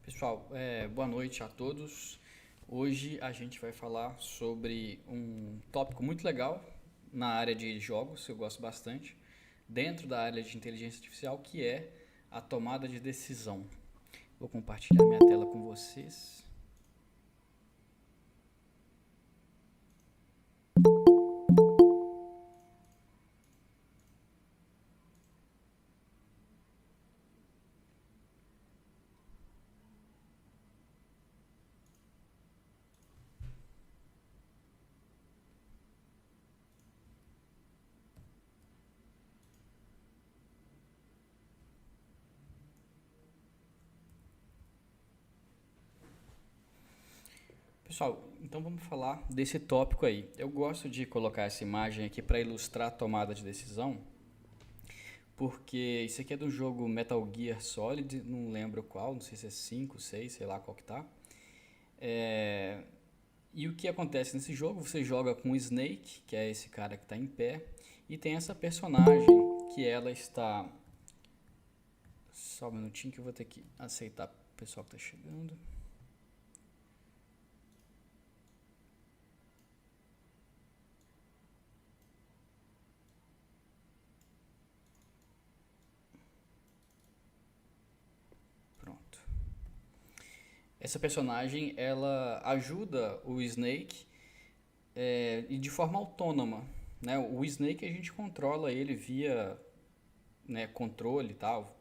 Pessoal, boa noite a todos. Hoje a gente vai falar sobre um tópico muito legal na área de jogos, eu gosto bastante, dentro da área de inteligência artificial, que é a tomada de decisão. Vou compartilhar minha tela com vocês. Pessoal, então vamos falar desse tópico aí. Eu gosto de colocar essa imagem aqui para ilustrar a tomada de decisão, porque isso aqui é do jogo Metal Gear Solid, não lembro qual, não sei se é 5, 6, sei lá qual que tá. E o que acontece nesse jogo? Você joga com o Snake, que é esse cara que está em pé, e tem essa personagem que ela está... Só um minutinho que eu vou ter que aceitar o pessoal que está chegando. Pronto. Essa personagem, ela ajuda o Snake e de forma autônoma, né? O Snake a gente controla ele via, né, controle e tal,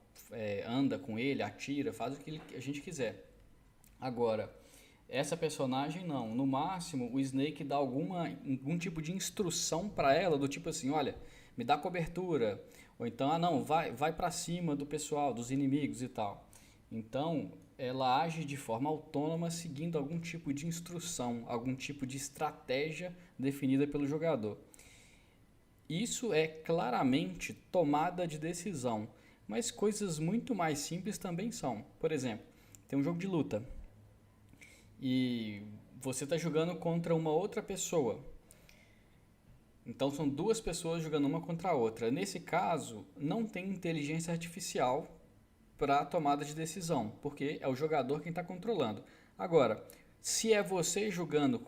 anda com ele, atira, faz o que a gente quiser. Agora, essa personagem não. No máximo, o Snake dá algum tipo de instrução para ela, do tipo assim, olha, me dá cobertura, ou então, não, vai para cima do pessoal, dos inimigos e tal. Então, ela age de forma autônoma, seguindo algum tipo de instrução, algum tipo de estratégia definida pelo jogador. Isso é claramente tomada de decisão, mas coisas muito mais simples também são. Por exemplo, tem um jogo de luta e você está jogando contra uma outra pessoa. Então são duas pessoas jogando uma contra a outra. Nesse caso, não tem inteligência artificial para a tomada de decisão, porque é o jogador quem está controlando. Agora, se é você jogando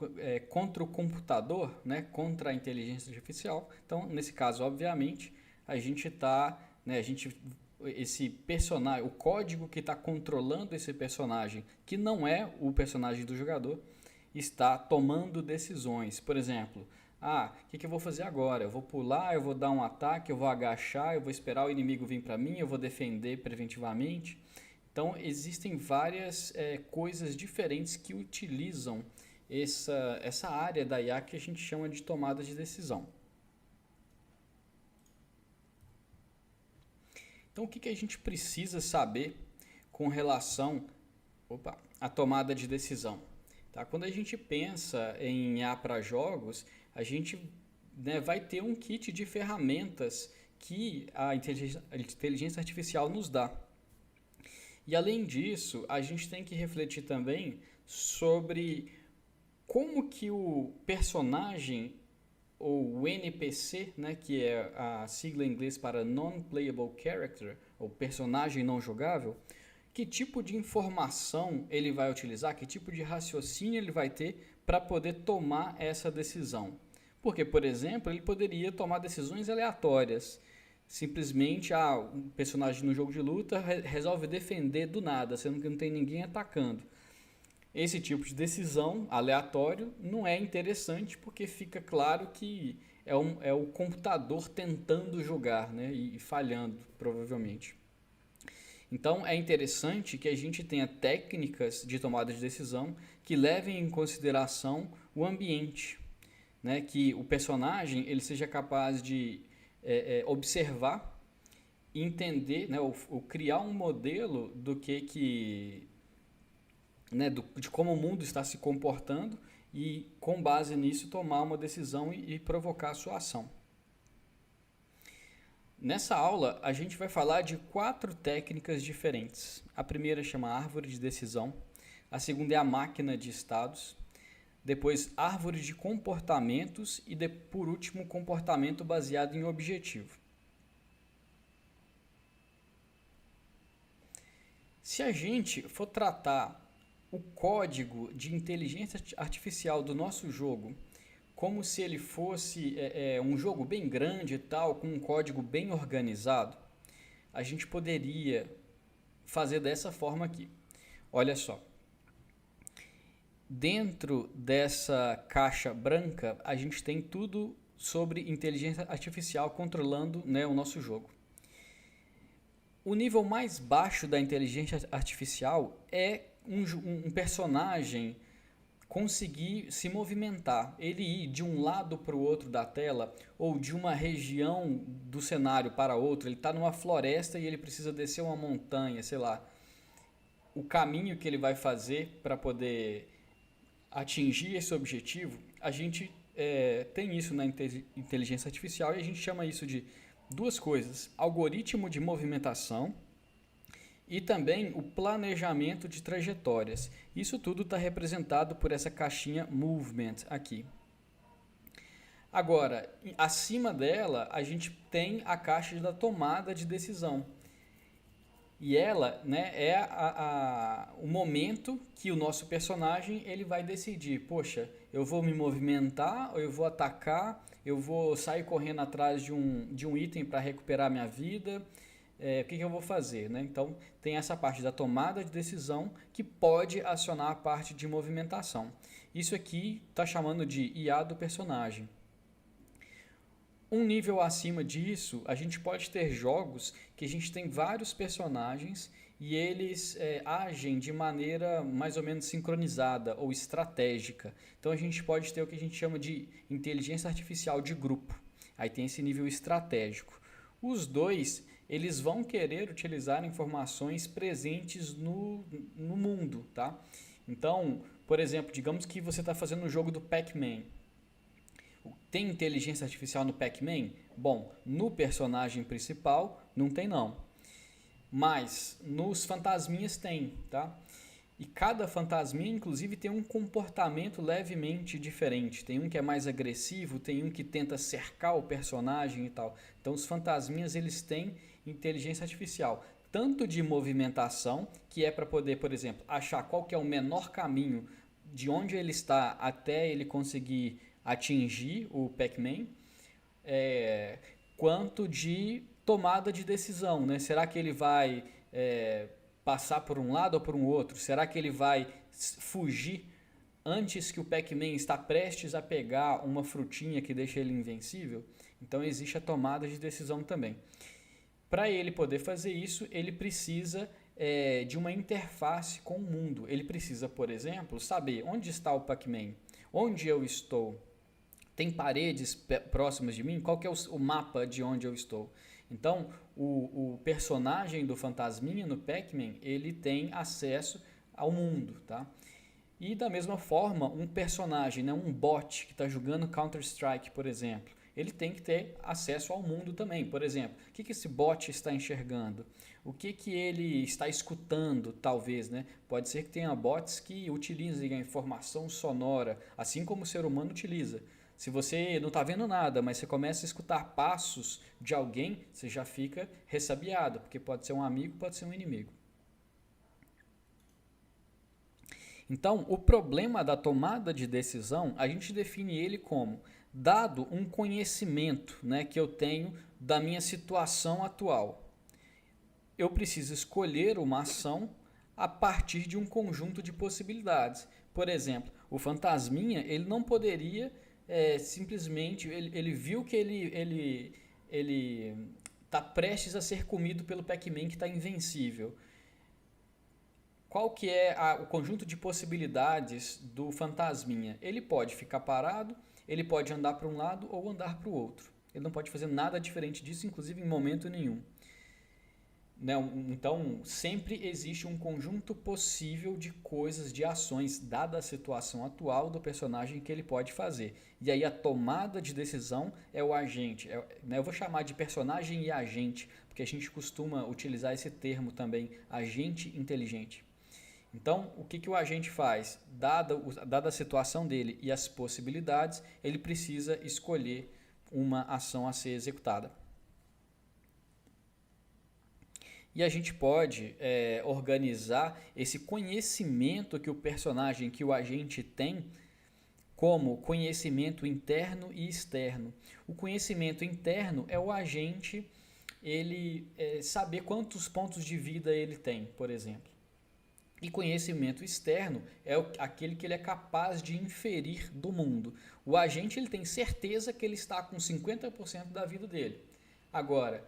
contra o computador, né, contra a inteligência artificial, então nesse caso, obviamente, a gente está, né, esse personagem, o código que está controlando esse personagem, que não é o personagem do jogador, está tomando decisões. Por exemplo, o que eu vou fazer agora? Eu vou pular, eu vou dar um ataque, eu vou agachar, eu vou esperar o inimigo vir para mim, eu vou defender preventivamente. Então, existem várias coisas diferentes que utilizam essa área da IA que a gente chama de tomada de decisão. Então, o que a gente precisa saber com relação à tomada de decisão? Tá? Quando a gente pensa em IA para jogos, a gente, né, vai ter um kit de ferramentas que a inteligência artificial nos dá. E além disso, a gente tem que refletir também sobre como que o personagem ou o NPC, né, que é a sigla em inglês para Non-Playable Character, ou personagem não jogável, que tipo de informação ele vai utilizar, que tipo de raciocínio ele vai ter para poder tomar essa decisão. Porque, por exemplo, ele poderia tomar decisões aleatórias. Simplesmente, um personagem no jogo de luta resolve defender do nada, sendo que não tem ninguém atacando. Esse tipo de decisão aleatório não é interessante porque fica claro que é o computador tentando jogar, né, e falhando, provavelmente. Então é interessante que a gente tenha técnicas de tomada de decisão que levem em consideração o ambiente, né, que o personagem ele seja capaz de observar, entender, né, ou criar um modelo né, de como o mundo está se comportando e, com base nisso, tomar uma decisão e provocar a sua ação. Nessa aula, a gente vai falar de 4 técnicas diferentes. A primeira chama árvore de decisão, a segunda é a máquina de estados, depois árvore de comportamentos e, por último, comportamento baseado em objetivo. Se a gente for tratar o código de inteligência artificial do nosso jogo como se ele fosse um jogo bem grande e tal, com um código bem organizado, a gente poderia fazer dessa forma aqui. Olha só. Dentro dessa caixa branca, a gente tem tudo sobre inteligência artificial controlando, né, o nosso jogo. O nível mais baixo da inteligência artificial é um personagem conseguir se movimentar, ele ir de um lado para o outro da tela ou de uma região do cenário para outra. Ele está numa floresta e ele precisa descer uma montanha, sei lá. O caminho que ele vai fazer para poder atingir esse objetivo, a gente tem isso na inteligência artificial e a gente chama isso de duas coisas: algoritmo de movimentação e também o planejamento de trajetórias. Isso tudo está representado por essa caixinha Movement aqui. Agora, acima dela, a gente tem a caixa da tomada de decisão. E ela, né, é o momento que o nosso personagem ele vai decidir: poxa, eu vou me movimentar, ou eu vou atacar, eu vou sair correndo atrás de um item para recuperar minha vida. O que eu vou fazer, né? Então, tem essa parte da tomada de decisão que pode acionar a parte de movimentação. Isso aqui está chamando de IA do personagem. Um nível acima disso, a gente pode ter jogos que a gente tem vários personagens e eles agem de maneira mais ou menos sincronizada ou estratégica. Então, a gente pode ter o que a gente chama de inteligência artificial de grupo. Aí tem esse nível estratégico. Os dois eles vão querer utilizar informações presentes no mundo, tá? Então, por exemplo, digamos que você está fazendo o jogo do Pac-Man. Tem inteligência artificial no Pac-Man? Bom, no personagem principal não tem não. Mas nos fantasminhas tem, tá? E cada fantasminha, inclusive, tem um comportamento levemente diferente. Tem um que é mais agressivo, tem um que tenta cercar o personagem e tal. Então, os fantasminhas, eles têm inteligência artificial, tanto de movimentação, que é para poder, por exemplo, achar qual que é o menor caminho de onde ele está até ele conseguir atingir o Pac-Man, quanto de tomada de decisão, né? Será que ele vai passar por um lado ou por um outro? Será que ele vai fugir antes que o Pac-Man está prestes a pegar uma frutinha que deixa ele invencível? Então existe a tomada de decisão também. Para ele poder fazer isso, ele precisa de uma interface com o mundo. Ele precisa, por exemplo, saber onde está o Pac-Man, onde eu estou, tem paredes próximas de mim, qual que é o mapa de onde eu estou. Então, o personagem do fantasminha no Pac-Man, ele tem acesso ao mundo, tá? E da mesma forma, um personagem, né, um bot que está jogando Counter-Strike, por exemplo, ele tem que ter acesso ao mundo também. Por exemplo, o que esse bot está enxergando? O que ele está escutando, talvez, né? Pode ser que tenha bots que utilizem a informação sonora, assim como o ser humano utiliza. Se você não está vendo nada, mas você começa a escutar passos de alguém, você já fica ressabiado, porque pode ser um amigo, pode ser um inimigo. Então, o problema da tomada de decisão, a gente define ele como: dado um conhecimento, né, que eu tenho da minha situação atual, eu preciso escolher uma ação a partir de um conjunto de possibilidades. Por exemplo, o fantasminha, ele não poderia simplesmente, ele viu que ele está prestes a ser comido pelo Pac-Man que está invencível. Qual que é o conjunto de possibilidades do fantasminha? Ele pode ficar parado, ele pode andar para um lado ou andar para o outro. Ele não pode fazer nada diferente disso, inclusive em momento nenhum. Então, sempre existe um conjunto possível de coisas, de ações, dada a situação atual do personagem, que ele pode fazer. E aí a tomada de decisão é o agente. Eu vou chamar de personagem e agente, porque a gente costuma utilizar esse termo também, agente inteligente. Então, o que o agente faz? Dada a situação dele e as possibilidades, ele precisa escolher uma ação a ser executada. E a gente pode organizar esse conhecimento que o personagem, que o agente tem, como conhecimento interno e externo. O conhecimento interno é o agente saber quantos pontos de vida ele tem, por exemplo. E conhecimento externo é aquele que ele é capaz de inferir do mundo. O agente ele tem certeza que ele está com 50% da vida dele. Agora,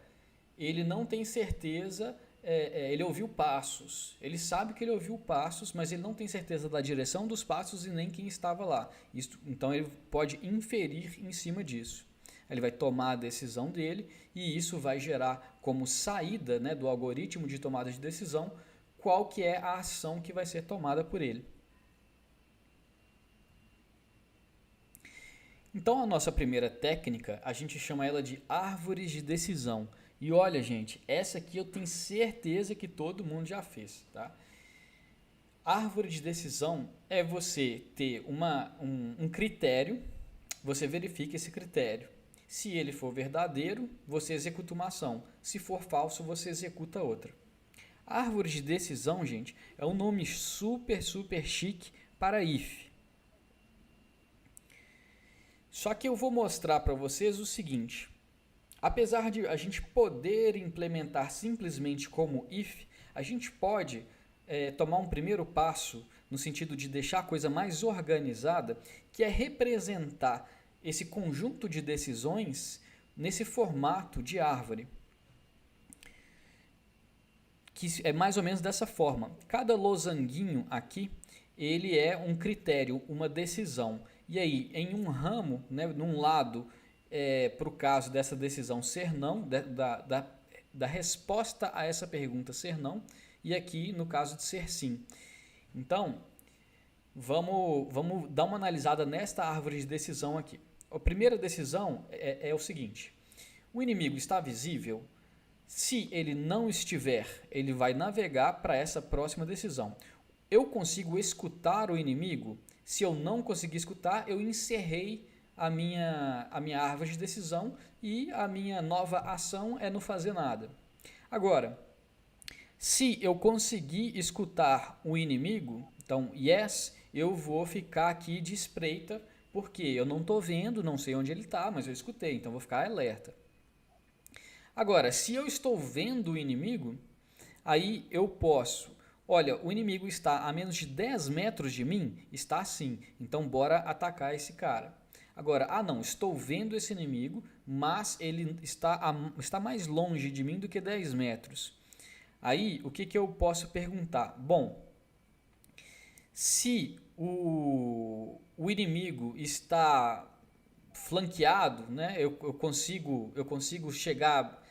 ele não tem certeza, ele ouviu passos. Ele sabe que ele ouviu passos, mas ele não tem certeza da direção dos passos e nem quem estava lá. Então ele pode inferir em cima disso. Ele vai tomar a decisão dele e isso vai gerar como saída, né, do algoritmo de tomada de decisão qual que é a ação que vai ser tomada por ele. Então a nossa primeira técnica, a gente chama ela de árvores de decisão. E olha, gente, essa aqui eu tenho certeza que todo mundo já fez, tá? Árvore de decisão é você ter um critério, você verifica esse critério. Se ele for verdadeiro, você executa uma ação. Se for falso, você executa outra. Árvore de decisão, gente, é um nome super chique para if. Só que eu vou mostrar para vocês o seguinte. Apesar de a gente poder implementar simplesmente como if, a gente pode tomar um primeiro passo no sentido de deixar a coisa mais organizada, que é representar esse conjunto de decisões nesse formato de árvore. Que é mais ou menos dessa forma. Cada losanguinho aqui, ele é um critério, uma decisão. E aí, em um ramo, né, num lado, para o caso dessa decisão ser não, da resposta a essa pergunta ser não, e aqui no caso de ser sim. Então, vamos dar uma analisada nesta árvore de decisão aqui. A primeira decisão é o seguinte: o inimigo está visível? Se ele não estiver, ele vai navegar para essa próxima decisão. Eu consigo escutar o inimigo? Se eu não conseguir escutar, eu encerrei a minha árvore de decisão e a minha nova ação é não fazer nada. Agora, se eu conseguir escutar o inimigo, então yes, eu vou ficar aqui de espreita, porque eu não estou vendo, não sei onde ele está, mas eu escutei, então vou ficar alerta. Agora, se eu estou vendo o inimigo, aí eu posso, olha, o inimigo está a menos de 10 metros de mim? Está sim, então bora atacar esse cara. Agora, não, estou vendo esse inimigo, mas ele está mais longe de mim do que 10 metros. Aí, o que eu posso perguntar? Bom, se o inimigo está flanqueado, né? Eu consigo chegar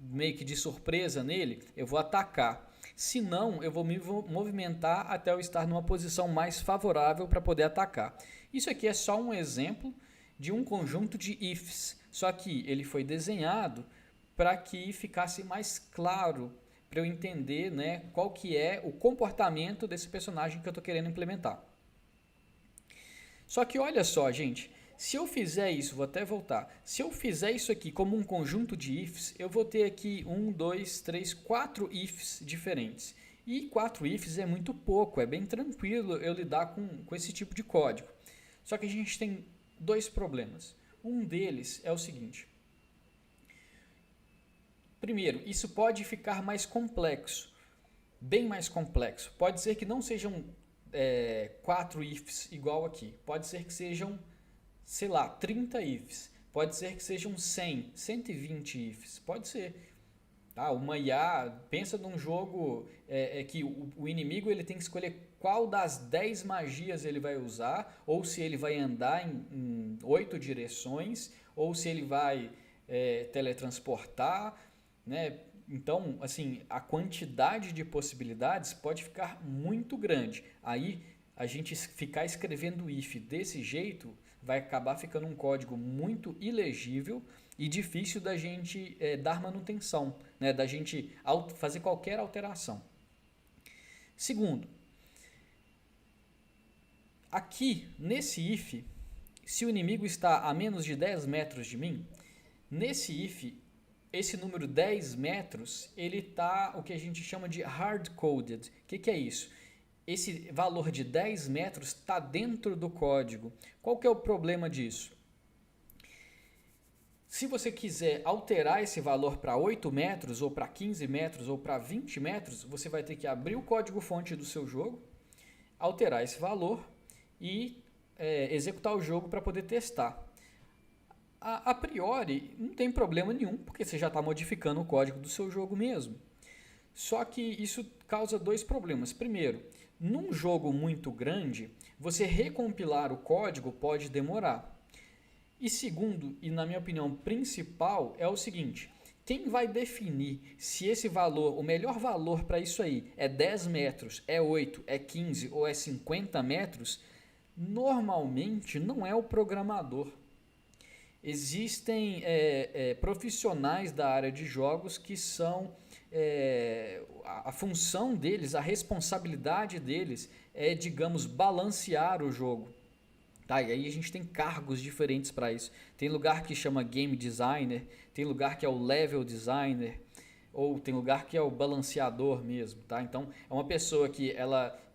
meio que de surpresa nele, eu vou atacar. Se não, eu vou me movimentar até eu estar numa posição mais favorável para poder atacar. Isso aqui é só um exemplo de um conjunto de ifs, só que ele foi desenhado para que ficasse mais claro para eu entender, né, qual que é o comportamento desse personagem que eu estou querendo implementar. Só que olha só, gente, se eu fizer isso, vou até voltar, se eu fizer isso aqui como um conjunto de ifs, eu vou ter aqui 1, 2, 3, 4 ifs diferentes. E 4 ifs é muito pouco, é bem tranquilo eu lidar com esse tipo de código. Só que a gente tem dois problemas. Um deles é o seguinte. Primeiro, isso pode ficar mais complexo, bem mais complexo. Pode ser que não sejam 4 ifs igual aqui. Pode ser que sejam, sei lá, 30 ifs. Pode ser que sejam 100, 120 ifs. Pode ser. Tá? Uma IA, pensa num jogo que o inimigo ele tem que escolher qual das 10 magias ele vai usar, ou se ele vai andar em 8 direções, ou se ele vai teletransportar, né? Então, assim, a quantidade de possibilidades pode ficar muito grande. Aí, a gente ficar escrevendo if desse jeito vai acabar ficando um código muito ilegível e difícil da gente dar manutenção, né? Da gente fazer qualquer alteração. Segundo, aqui, nesse if, se o inimigo está a menos de 10 metros de mim, nesse if, esse número 10 metros, ele está o que a gente chama de hard-coded. O que é isso? Esse valor de 10 metros está dentro do código. Qual que é o problema disso? Se você quiser alterar esse valor para 8 metros, ou para 15 metros, ou para 20 metros, você vai ter que abrir o código-fonte do seu jogo, alterar esse valor e executar o jogo para poder testar. A priori, não tem problema nenhum, porque você já está modificando o código do seu jogo mesmo. Só que isso causa dois problemas. Primeiro, num jogo muito grande, você recompilar o código pode demorar. E segundo, e na minha opinião principal, é o seguinte: quem vai definir se esse valor, o melhor valor para isso aí, é 10 metros, é 8, é 15 ou é 50 metros, normalmente não é o programador. Existem profissionais da área de jogos que são, a função deles, a responsabilidade deles é, digamos, balancear o jogo. Tá, e aí a gente tem cargos diferentes para isso. Tem lugar que chama game designer, tem lugar que é o level designer, ou tem lugar que é o balanceador mesmo, tá? Então é uma pessoa que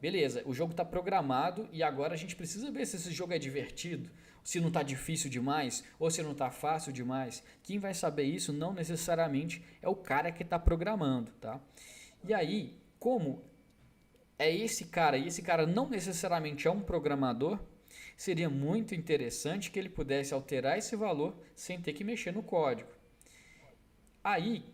beleza, o jogo está programado e agora a gente precisa ver se esse jogo é divertido, se não está difícil demais ou se não está fácil demais. Quem vai saber isso não necessariamente é o cara que está programando, tá? E aí, como é esse cara e esse cara não necessariamente é um programador, seria muito interessante que ele pudesse alterar esse valor sem ter que mexer no código. Aí,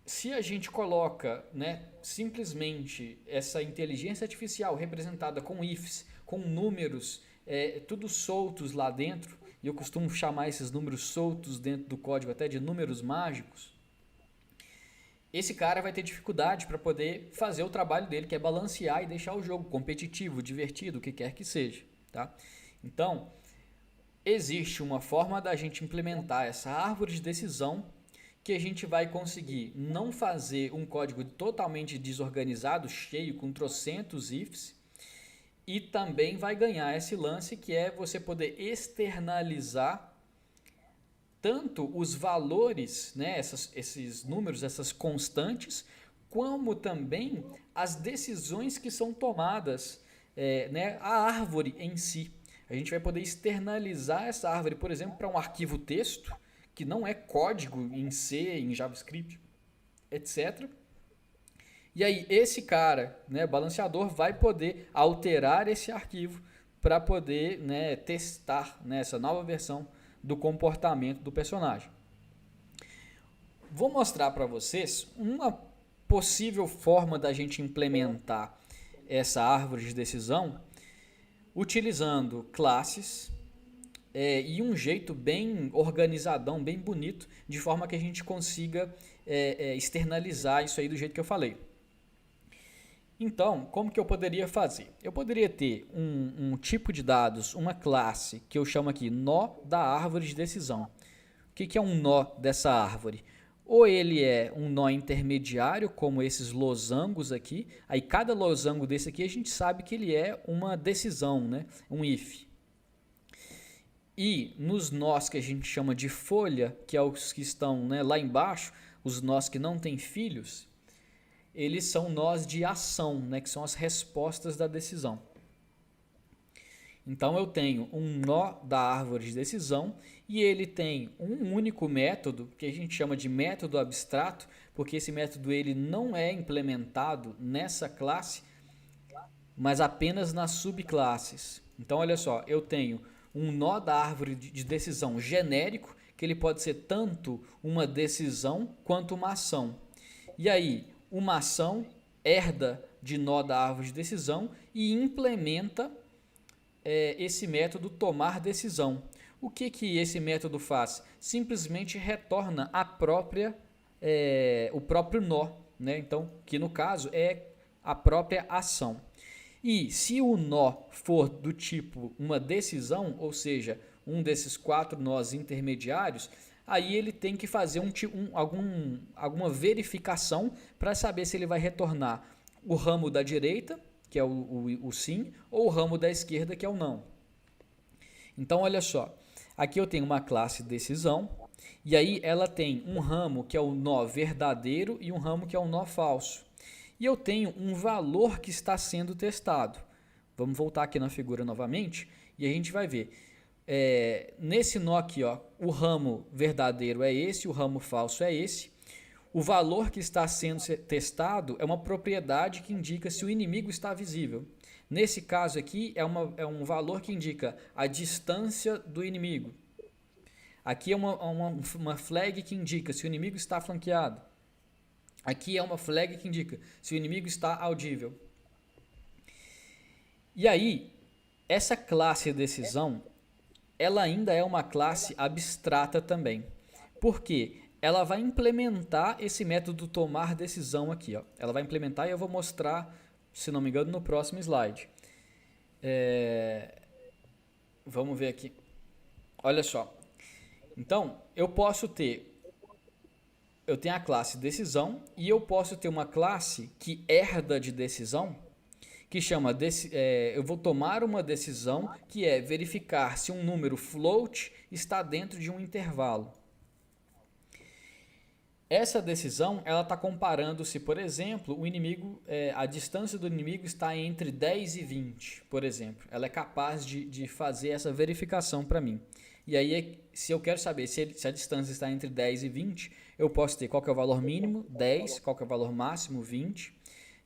se a gente coloca, né, simplesmente essa inteligência artificial representada com ifs, com números, tudo soltos lá dentro, e eu costumo chamar esses números soltos dentro do código até de números mágicos, esse cara vai ter dificuldade para poder fazer o trabalho dele, que é balancear e deixar o jogo competitivo, divertido, o que quer que seja. Tá? Então, existe uma forma da gente implementar essa árvore de decisão que a gente vai conseguir não fazer um código totalmente desorganizado, cheio, com trocentos ifs, e também vai ganhar esse lance que é você poder externalizar tanto os valores, né, esses números, essas constantes, como também as decisões que são tomadas, né, a árvore em si. A gente vai poder externalizar essa árvore, por exemplo, para um arquivo texto, que não é código em C, em JavaScript, etc. E aí esse cara, né, balanceador, vai poder alterar esse arquivo para poder, né, testar, né, essa nova versão do comportamento do personagem. Vou mostrar para vocês uma possível forma da gente implementar essa árvore de decisão utilizando classes e um jeito bem organizadão, bem bonito, de forma que a gente consiga externalizar isso aí do jeito que eu falei. Então, como que eu poderia fazer? Eu poderia ter um tipo de dados, uma classe, que eu chamo aqui nó da árvore de decisão. O que é um nó dessa árvore? Ou ele é um nó intermediário, como esses losangos aqui. Aí cada losango desse aqui a gente sabe que ele é uma decisão, né? Um if. E nos nós que a gente chama de folha, que é os que estão, né, lá embaixo, os nós que não têm filhos, eles são nós de ação, né, que são as respostas da decisão. Então eu tenho um nó da árvore de decisão e ele tem um único método, que a gente chama de método abstrato, porque esse método ele não é implementado nessa classe, mas apenas nas subclasses. Então olha só, eu tenho um nó da árvore de decisão genérico, que ele pode ser tanto uma decisão quanto uma ação. E aí, uma ação herda de nó da árvore de decisão e implementa esse método tomar decisão. O que esse método faz? Simplesmente retorna o próprio nó, né? Então, que no caso é a própria ação. E se o nó for do tipo uma decisão, ou seja, um desses 4 nós intermediários, aí ele tem que fazer alguma verificação para saber se ele vai retornar o ramo da direita, que é o sim, ou o ramo da esquerda, que é o não. Então, olha só, aqui eu tenho uma classe decisão, e aí ela tem um ramo que é o nó verdadeiro e um ramo que é o nó falso. E eu tenho um valor que está sendo testado. Vamos voltar aqui na figura novamente e a gente vai ver. Nesse nó aqui, ó, o ramo verdadeiro é esse, o ramo falso é esse. O valor que está sendo testado é uma propriedade que indica se o inimigo está visível. Nesse caso aqui, é um valor que indica a distância do inimigo. Aqui é uma flag que indica se o inimigo está flanqueado. Aqui é uma flag que indica se o inimigo está audível. E aí, essa classe decisão, ela ainda é uma classe abstrata também. Por quê? Ela vai implementar esse método tomar decisão aqui. Ó. Ela vai implementar e eu vou mostrar, se não me engano, no próximo slide. Vamos ver aqui. Olha só. Então, eu tenho a classe decisão e eu posso ter uma classe que herda de decisão, que chama, eu vou tomar uma decisão que é verificar se um número float está dentro de um intervalo. Essa decisão, ela está comparando se, por exemplo, a distância do inimigo está entre 10 e 20, por exemplo. Ela é capaz de fazer essa verificação para mim. E aí, se eu quero saber se a distância está entre 10 e 20, eu posso ter qual que é o valor mínimo, 10, qual que é o valor máximo, 20.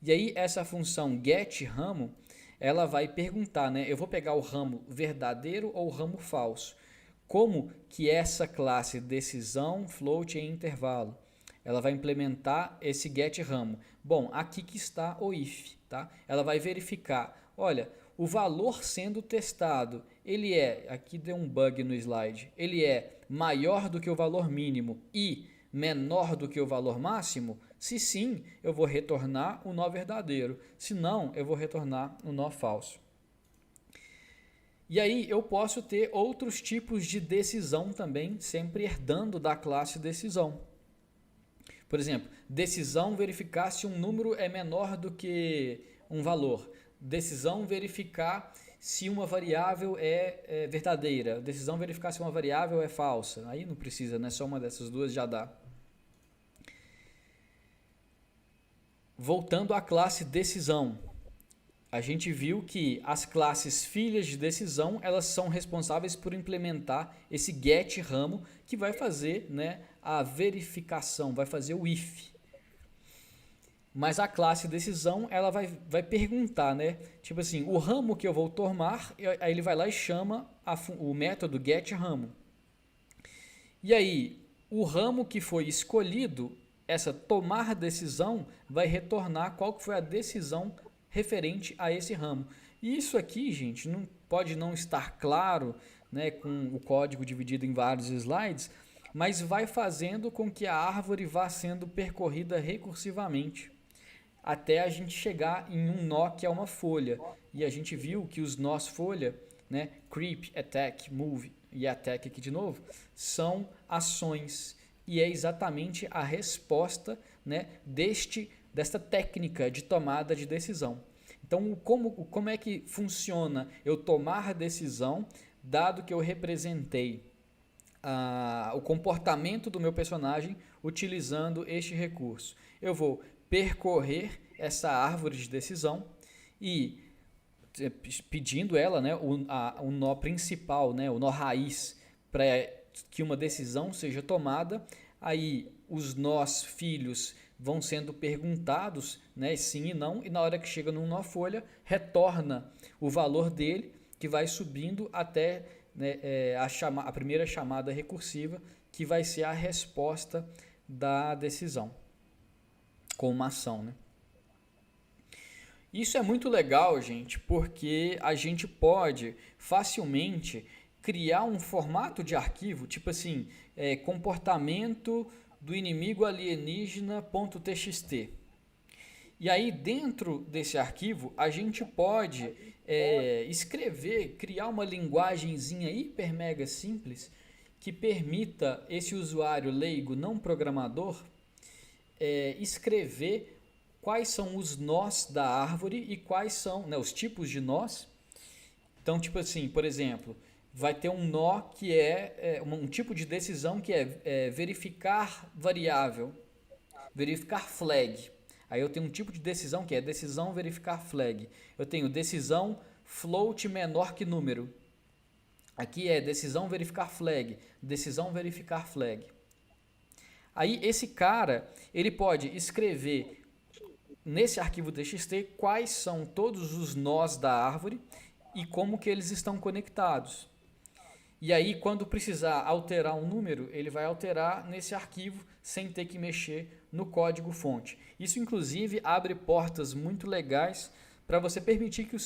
E aí, essa função getRamo, ela vai perguntar, né? Eu vou pegar o ramo verdadeiro ou o ramo falso. Como que essa classe decisão, float e intervalo? Ela vai implementar esse getRamo. Bom, aqui que está o if, tá? Ela vai verificar, olha, o valor sendo testado, aqui deu um bug no slide, ele é maior do que o valor mínimo e menor do que o valor máximo? Se sim, eu vou retornar o nó verdadeiro. Se não, eu vou retornar o nó falso. E aí eu posso ter outros tipos de decisão também, sempre herdando da classe decisão. Por exemplo, decisão verificar se um número é menor do que um valor. Decisão verificar se uma variável é verdadeira. Decisão verificar se uma variável é falsa. Aí não precisa, né? Só uma dessas duas já dá. Voltando à classe decisão. A gente viu que as classes filhas de decisão, elas são responsáveis por implementar esse getRamo que vai fazer, né, a verificação, vai fazer o if. Mas a classe decisão, ela vai perguntar, né, tipo assim, o ramo que eu vou tomar, aí ele vai lá e chama o método getRamo. E aí, o ramo que foi escolhido, essa tomar decisão, vai retornar qual que foi a decisão referente a esse ramo. E isso aqui, gente, pode não estar claro, né, com o código dividido em vários slides, mas vai fazendo com que a árvore vá sendo percorrida recursivamente, até a gente chegar em um nó que é uma folha. E a gente viu que os nós folha, né, creep, attack, move e attack aqui de novo, são ações. E é exatamente a resposta, né, desta técnica de tomada de decisão. Então, como é que funciona eu tomar decisão, dado que eu representei o comportamento do meu personagem utilizando este recurso? Eu vou percorrer essa árvore de decisão e pedindo ela, né, o nó principal, né, o nó raiz, para que uma decisão seja tomada. Aí os nós filhos vão sendo perguntados, né, sim e não, e na hora que chega num nó folha, retorna o valor dele, que vai subindo até, né, a primeira chamada recursiva, que vai ser a resposta da decisão, com uma ação, né? Isso é muito legal, gente, porque a gente pode facilmente criar um formato de arquivo, tipo assim, comportamento do inimigo alienígena.txt. E aí dentro desse arquivo a gente pode criar uma linguagenzinha hiper mega simples que permita esse usuário leigo não programador escrever quais são os nós da árvore e quais são, né, os tipos de nós. Então, tipo assim, por exemplo, vai ter um nó que um tipo de decisão que é verificar variável, verificar flag. Aí eu tenho um tipo de decisão que é decisão verificar flag. Eu tenho decisão float menor que número. Aqui é decisão verificar flag, decisão verificar flag. Aí esse cara, ele pode escrever nesse arquivo txt quais são todos os nós da árvore e como que eles estão conectados. E aí, quando precisar alterar um número, ele vai alterar nesse arquivo sem ter que mexer no código fonte. Isso, inclusive, abre portas muito legais para você permitir que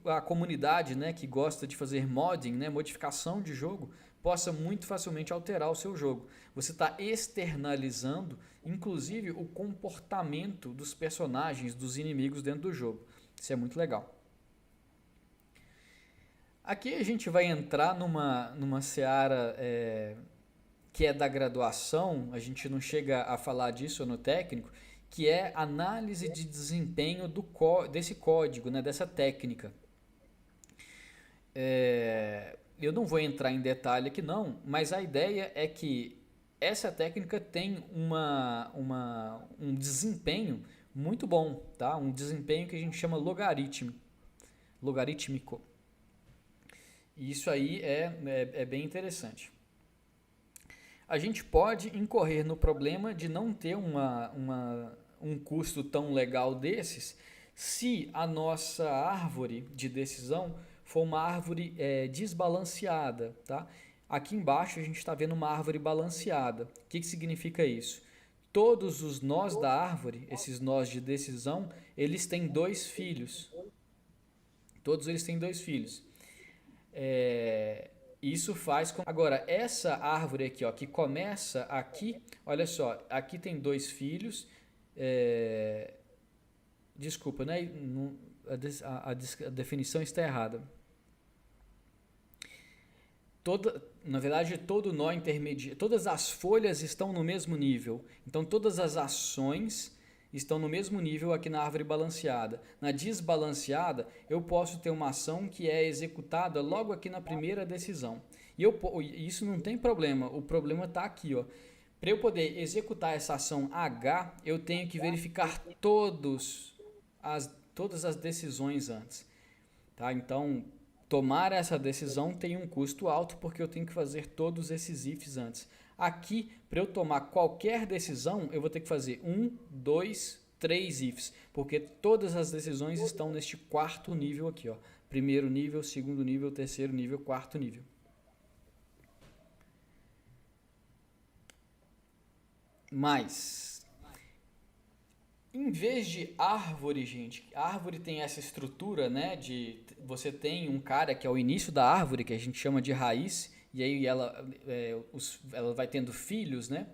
a comunidade, né, que gosta de fazer modding, né, modificação de jogo, possa muito facilmente alterar o seu jogo. Você está externalizando, inclusive, o comportamento dos personagens, dos inimigos dentro do jogo. Isso é muito legal. Aqui a gente vai entrar numa seara que é da graduação, a gente não chega a falar disso no técnico, que é análise de desempenho desse código, né, dessa técnica. Eu não vou entrar em detalhe aqui não, mas a ideia é que essa técnica tem um desempenho muito bom, tá? Um desempenho que a gente chama logarítmico. E isso aí é bem interessante. A gente pode incorrer no problema de não ter um custo tão legal desses se a nossa árvore de decisão for uma árvore desbalanceada. Tá? Aqui embaixo a gente está vendo uma árvore balanceada. O que significa isso? Todos os nós da árvore, esses nós de decisão, eles têm 2 filhos. Todos eles têm 2 filhos. Isso faz com... Agora, essa árvore aqui, ó, que começa aqui, olha só, aqui tem 2 filhos. Desculpa, né? A definição está errada. Na verdade, todo nó intermediário, todas as folhas estão no mesmo nível. Então, todas as ações estão no mesmo nível aqui na árvore balanceada. Na desbalanceada, eu posso ter uma ação que é executada logo aqui na primeira decisão. E isso não tem problema, o problema está aqui. Para eu poder executar essa ação H, eu tenho que verificar todas as decisões antes. Tá? Então, tomar essa decisão tem um custo alto porque eu tenho que fazer todos esses ifs antes. Aqui, para eu tomar qualquer decisão, eu vou ter que fazer 1, 2, 3 ifs, porque todas as decisões estão neste 4º nível aqui. Ó. 1º nível, 2º nível, 3º nível, 4º nível. Mas, em vez de árvore, gente, a árvore tem essa estrutura, né, você tem um cara que é o início da árvore, que a gente chama de raiz, e aí ela vai tendo filhos, né?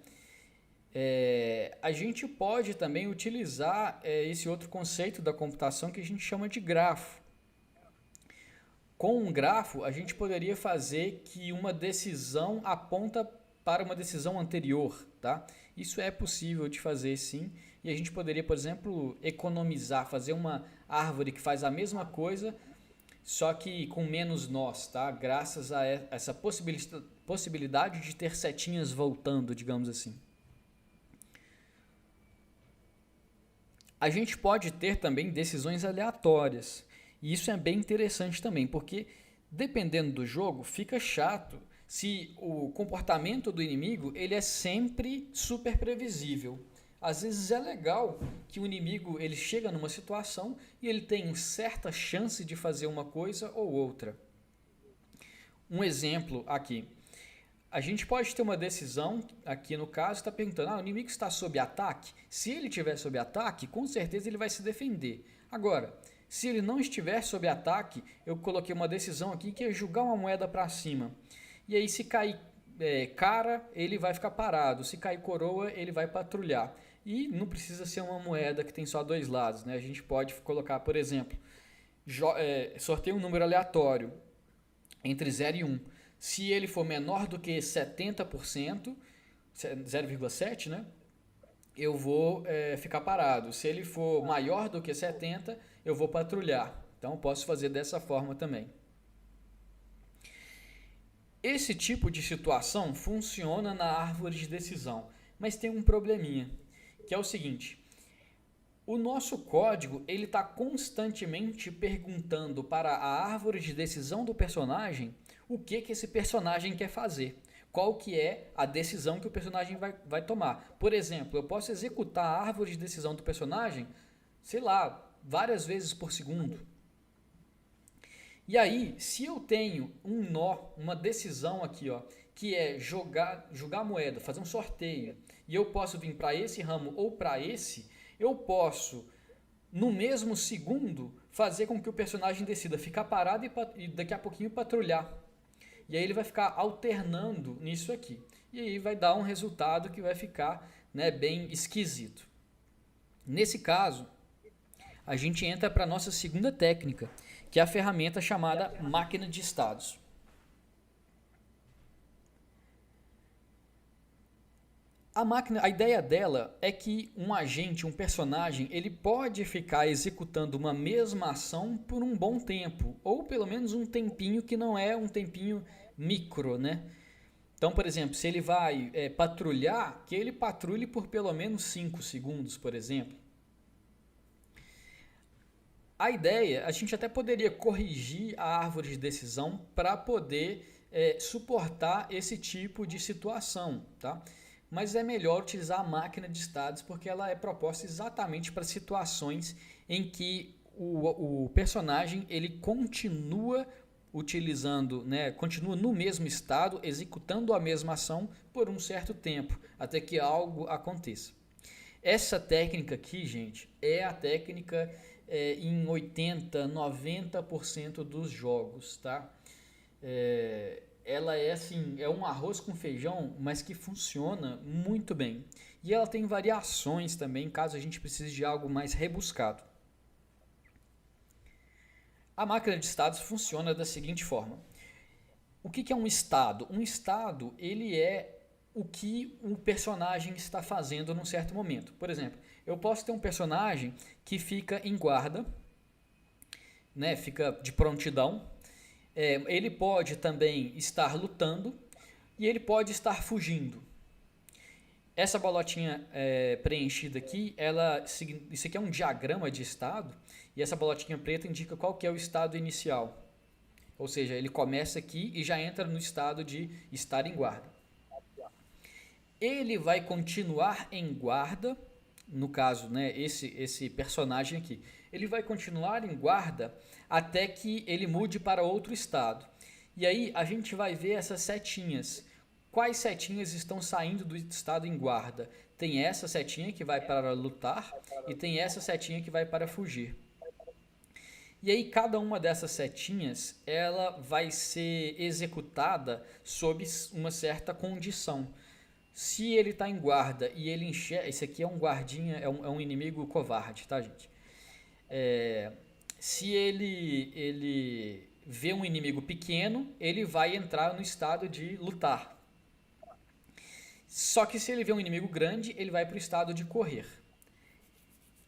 A gente pode também utilizar esse outro conceito da computação que a gente chama de grafo. Com um grafo, a gente poderia fazer que uma decisão aponta para uma decisão anterior, tá? Isso é possível de fazer sim, e a gente poderia, por exemplo, economizar, fazer uma árvore que faz a mesma coisa, só que com menos nós, tá? Graças a essa possibilidade de ter setinhas voltando, digamos assim. A gente pode ter também decisões aleatórias. E isso é bem interessante também, porque dependendo do jogo, fica chato se o comportamento do inimigo ele é sempre super previsível. Às vezes é legal que o inimigo ele chega numa situação e ele tem certa chance de fazer uma coisa ou outra. Um exemplo aqui. A gente pode ter uma decisão, aqui no caso, está perguntando, o inimigo está sob ataque? Se ele estiver sob ataque, com certeza ele vai se defender. Agora, se ele não estiver sob ataque, eu coloquei uma decisão aqui que é jogar uma moeda para cima. E aí se cair cara, ele vai ficar parado. Se cair coroa, ele vai patrulhar. E não precisa ser uma moeda que tem só 2 lados, né? A gente pode colocar, por exemplo, sorteia um número aleatório entre 0 e 1. Se ele for menor do que 70%, 0,7, né? eu vou ficar parado. Se ele for maior do que 70, eu vou patrulhar. Então, eu posso fazer dessa forma também. Esse tipo de situação funciona na árvore de decisão, mas tem um probleminha, que é o seguinte: o nosso código ele está constantemente perguntando para a árvore de decisão do personagem o que esse personagem quer fazer, qual que é a decisão que o personagem vai tomar. Por exemplo, eu posso executar a árvore de decisão do personagem, sei lá, várias vezes por segundo. E aí, se eu tenho um nó, uma decisão aqui, ó, que é jogar moeda, fazer um sorteio, e eu posso vir para esse ramo ou para esse, eu posso, no mesmo segundo, fazer com que o personagem decida ficar parado e daqui a pouquinho patrulhar. E aí ele vai ficar alternando nisso aqui. E aí vai dar um resultado que vai ficar, né, bem esquisito. Nesse caso, a gente entra para a nossa segunda técnica, que é a ferramenta chamada máquina de estados. A ideia dela é que um agente, um personagem, ele pode ficar executando uma mesma ação por um bom tempo, ou pelo menos um tempinho que não é um tempinho micro, né? Então, por exemplo, se ele vai patrulhar, que ele patrulhe por pelo menos 5 segundos, por exemplo. A ideia, a gente até poderia corrigir a árvore de decisão para poder suportar esse tipo de situação, tá? Mas é melhor utilizar a máquina de estados porque ela é proposta exatamente para situações em que o personagem ele continua utilizando, né, continua no mesmo estado, executando a mesma ação por um certo tempo, até que algo aconteça. Essa técnica aqui, gente, é a técnica em 80, 90% dos jogos, tá? Ela é assim, é um arroz com feijão, mas que funciona muito bem. E ela tem variações também, caso a gente precise de algo mais rebuscado. A máquina de estados funciona da seguinte forma. O que é um estado? Um estado, ele é o que o personagem está fazendo num certo momento. Por exemplo, eu posso ter um personagem que fica em guarda, né, fica de prontidão. Ele pode também estar lutando e ele pode estar fugindo. Essa bolotinha preenchida aqui, isso aqui é um diagrama de estado e essa bolotinha preta indica qual que é o estado inicial. Ou seja, ele começa aqui e já entra no estado de estar em guarda. Ele vai continuar em guarda, no caso, né, esse personagem aqui, ele vai continuar em guarda até que ele mude para outro estado. E aí a gente vai ver essas setinhas. Quais setinhas estão saindo do estado em guarda? Tem essa setinha que vai para lutar e tem essa setinha que vai para fugir. E aí cada uma dessas setinhas ela vai ser executada sob uma certa condição. Se ele está em guarda e ele enxerga... Esse aqui é um guardinha, é um inimigo covarde, tá, gente? Se ele vê um inimigo pequeno, ele vai entrar no estado de lutar. Só que se ele vê um inimigo grande, ele vai para o estado de correr.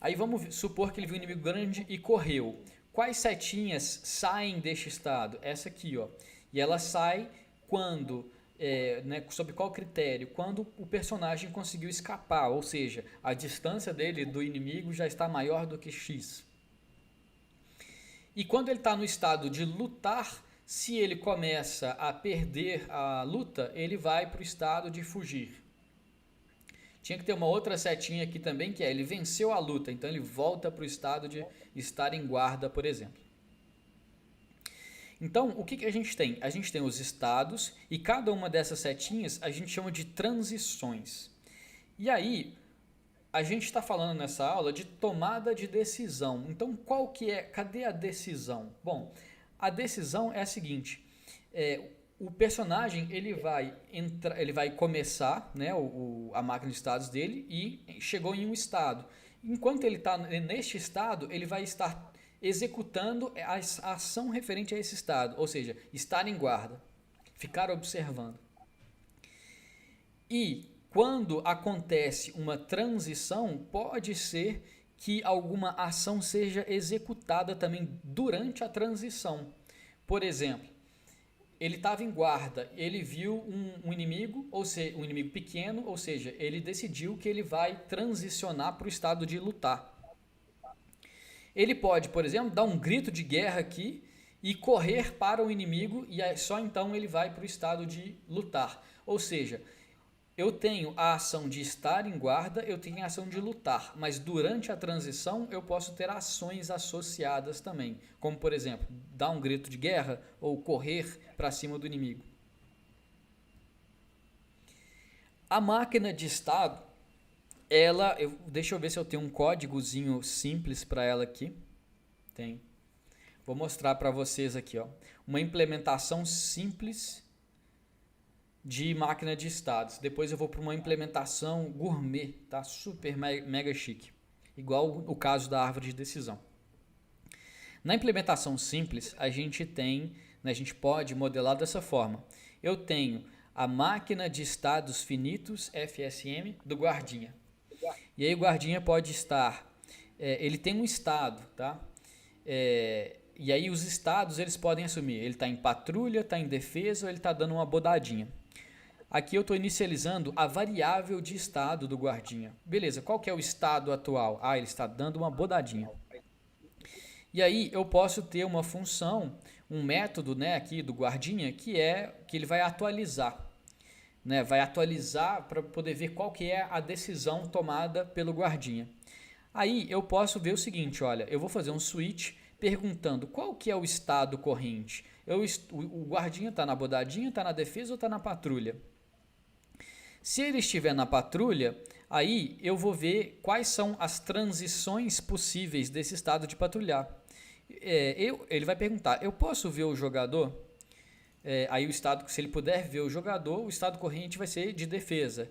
Aí vamos supor que ele viu um inimigo grande e correu. Quais setinhas saem deste estado? Essa aqui, ó. E ela sai quando... né, sob qual critério? Quando o personagem conseguiu escapar, ou seja, a distância dele do inimigo já está maior do que X. E quando ele está no estado de lutar, se ele começa a perder a luta, ele vai para o estado de fugir. Tinha que ter uma outra setinha aqui também, que ele venceu a luta, então ele volta para o estado de estar em guarda, por exemplo. Então, o que a gente tem? A gente tem os estados e cada uma dessas setinhas a gente chama de transições. E aí, a gente está falando nessa aula de tomada de decisão. Então, cadê a decisão? Bom, a decisão é a seguinte, o personagem ele vai começar, né, a máquina de estados dele e chegou em um estado. Enquanto ele está neste estado, ele vai estar executando a ação referente a esse estado, ou seja, estar em guarda, ficar observando. E quando acontece uma transição, pode ser que alguma ação seja executada também durante a transição. Por exemplo, ele estava em guarda, ele viu um inimigo, ou seja, um inimigo pequeno, ou seja, ele decidiu que ele vai transicionar para o estado de lutar. Ele pode, por exemplo, dar um grito de guerra aqui e correr para o inimigo e só então ele vai para o estado de lutar. Ou seja, eu tenho a ação de estar em guarda, eu tenho a ação de lutar, mas durante a transição eu posso ter ações associadas também, como por exemplo, dar um grito de guerra ou correr para cima do inimigo. A máquina de estado, deixa eu ver se eu tenho um códigozinho simples para ela aqui. Tem. Vou mostrar para vocês aqui, ó, uma implementação simples de máquina de estados. Depois eu vou para uma implementação gourmet, tá? Super mega chique. Igual o caso da árvore de decisão. Na implementação simples, a gente pode modelar dessa forma. Eu tenho a máquina de estados finitos, FSM, do guardinha. E aí o guardinha pode estar, ele tem um estado, tá? E aí os estados eles podem assumir, ele está em patrulha, está em defesa ou ele está dando uma bodadinha. Aqui eu estou inicializando a variável de estado do guardinha. Beleza, qual que é o estado atual? Ah, ele está dando uma bodadinha. E aí eu posso ter uma função, um método, né, aqui do guardinha, que ele vai atualizar. Né, vai atualizar para poder ver qual que é a decisão tomada pelo guardinha. Aí eu posso ver o seguinte, olha, eu vou fazer um switch perguntando qual que é o estado corrente. O guardinha está na bodadinha, está na defesa ou está na patrulha? Se ele estiver na patrulha, aí eu vou ver quais são as transições possíveis desse estado de patrulhar. Ele vai perguntar, eu posso ver o jogador? Aí o estado, se ele puder ver o jogador, o estado corrente vai ser de defesa.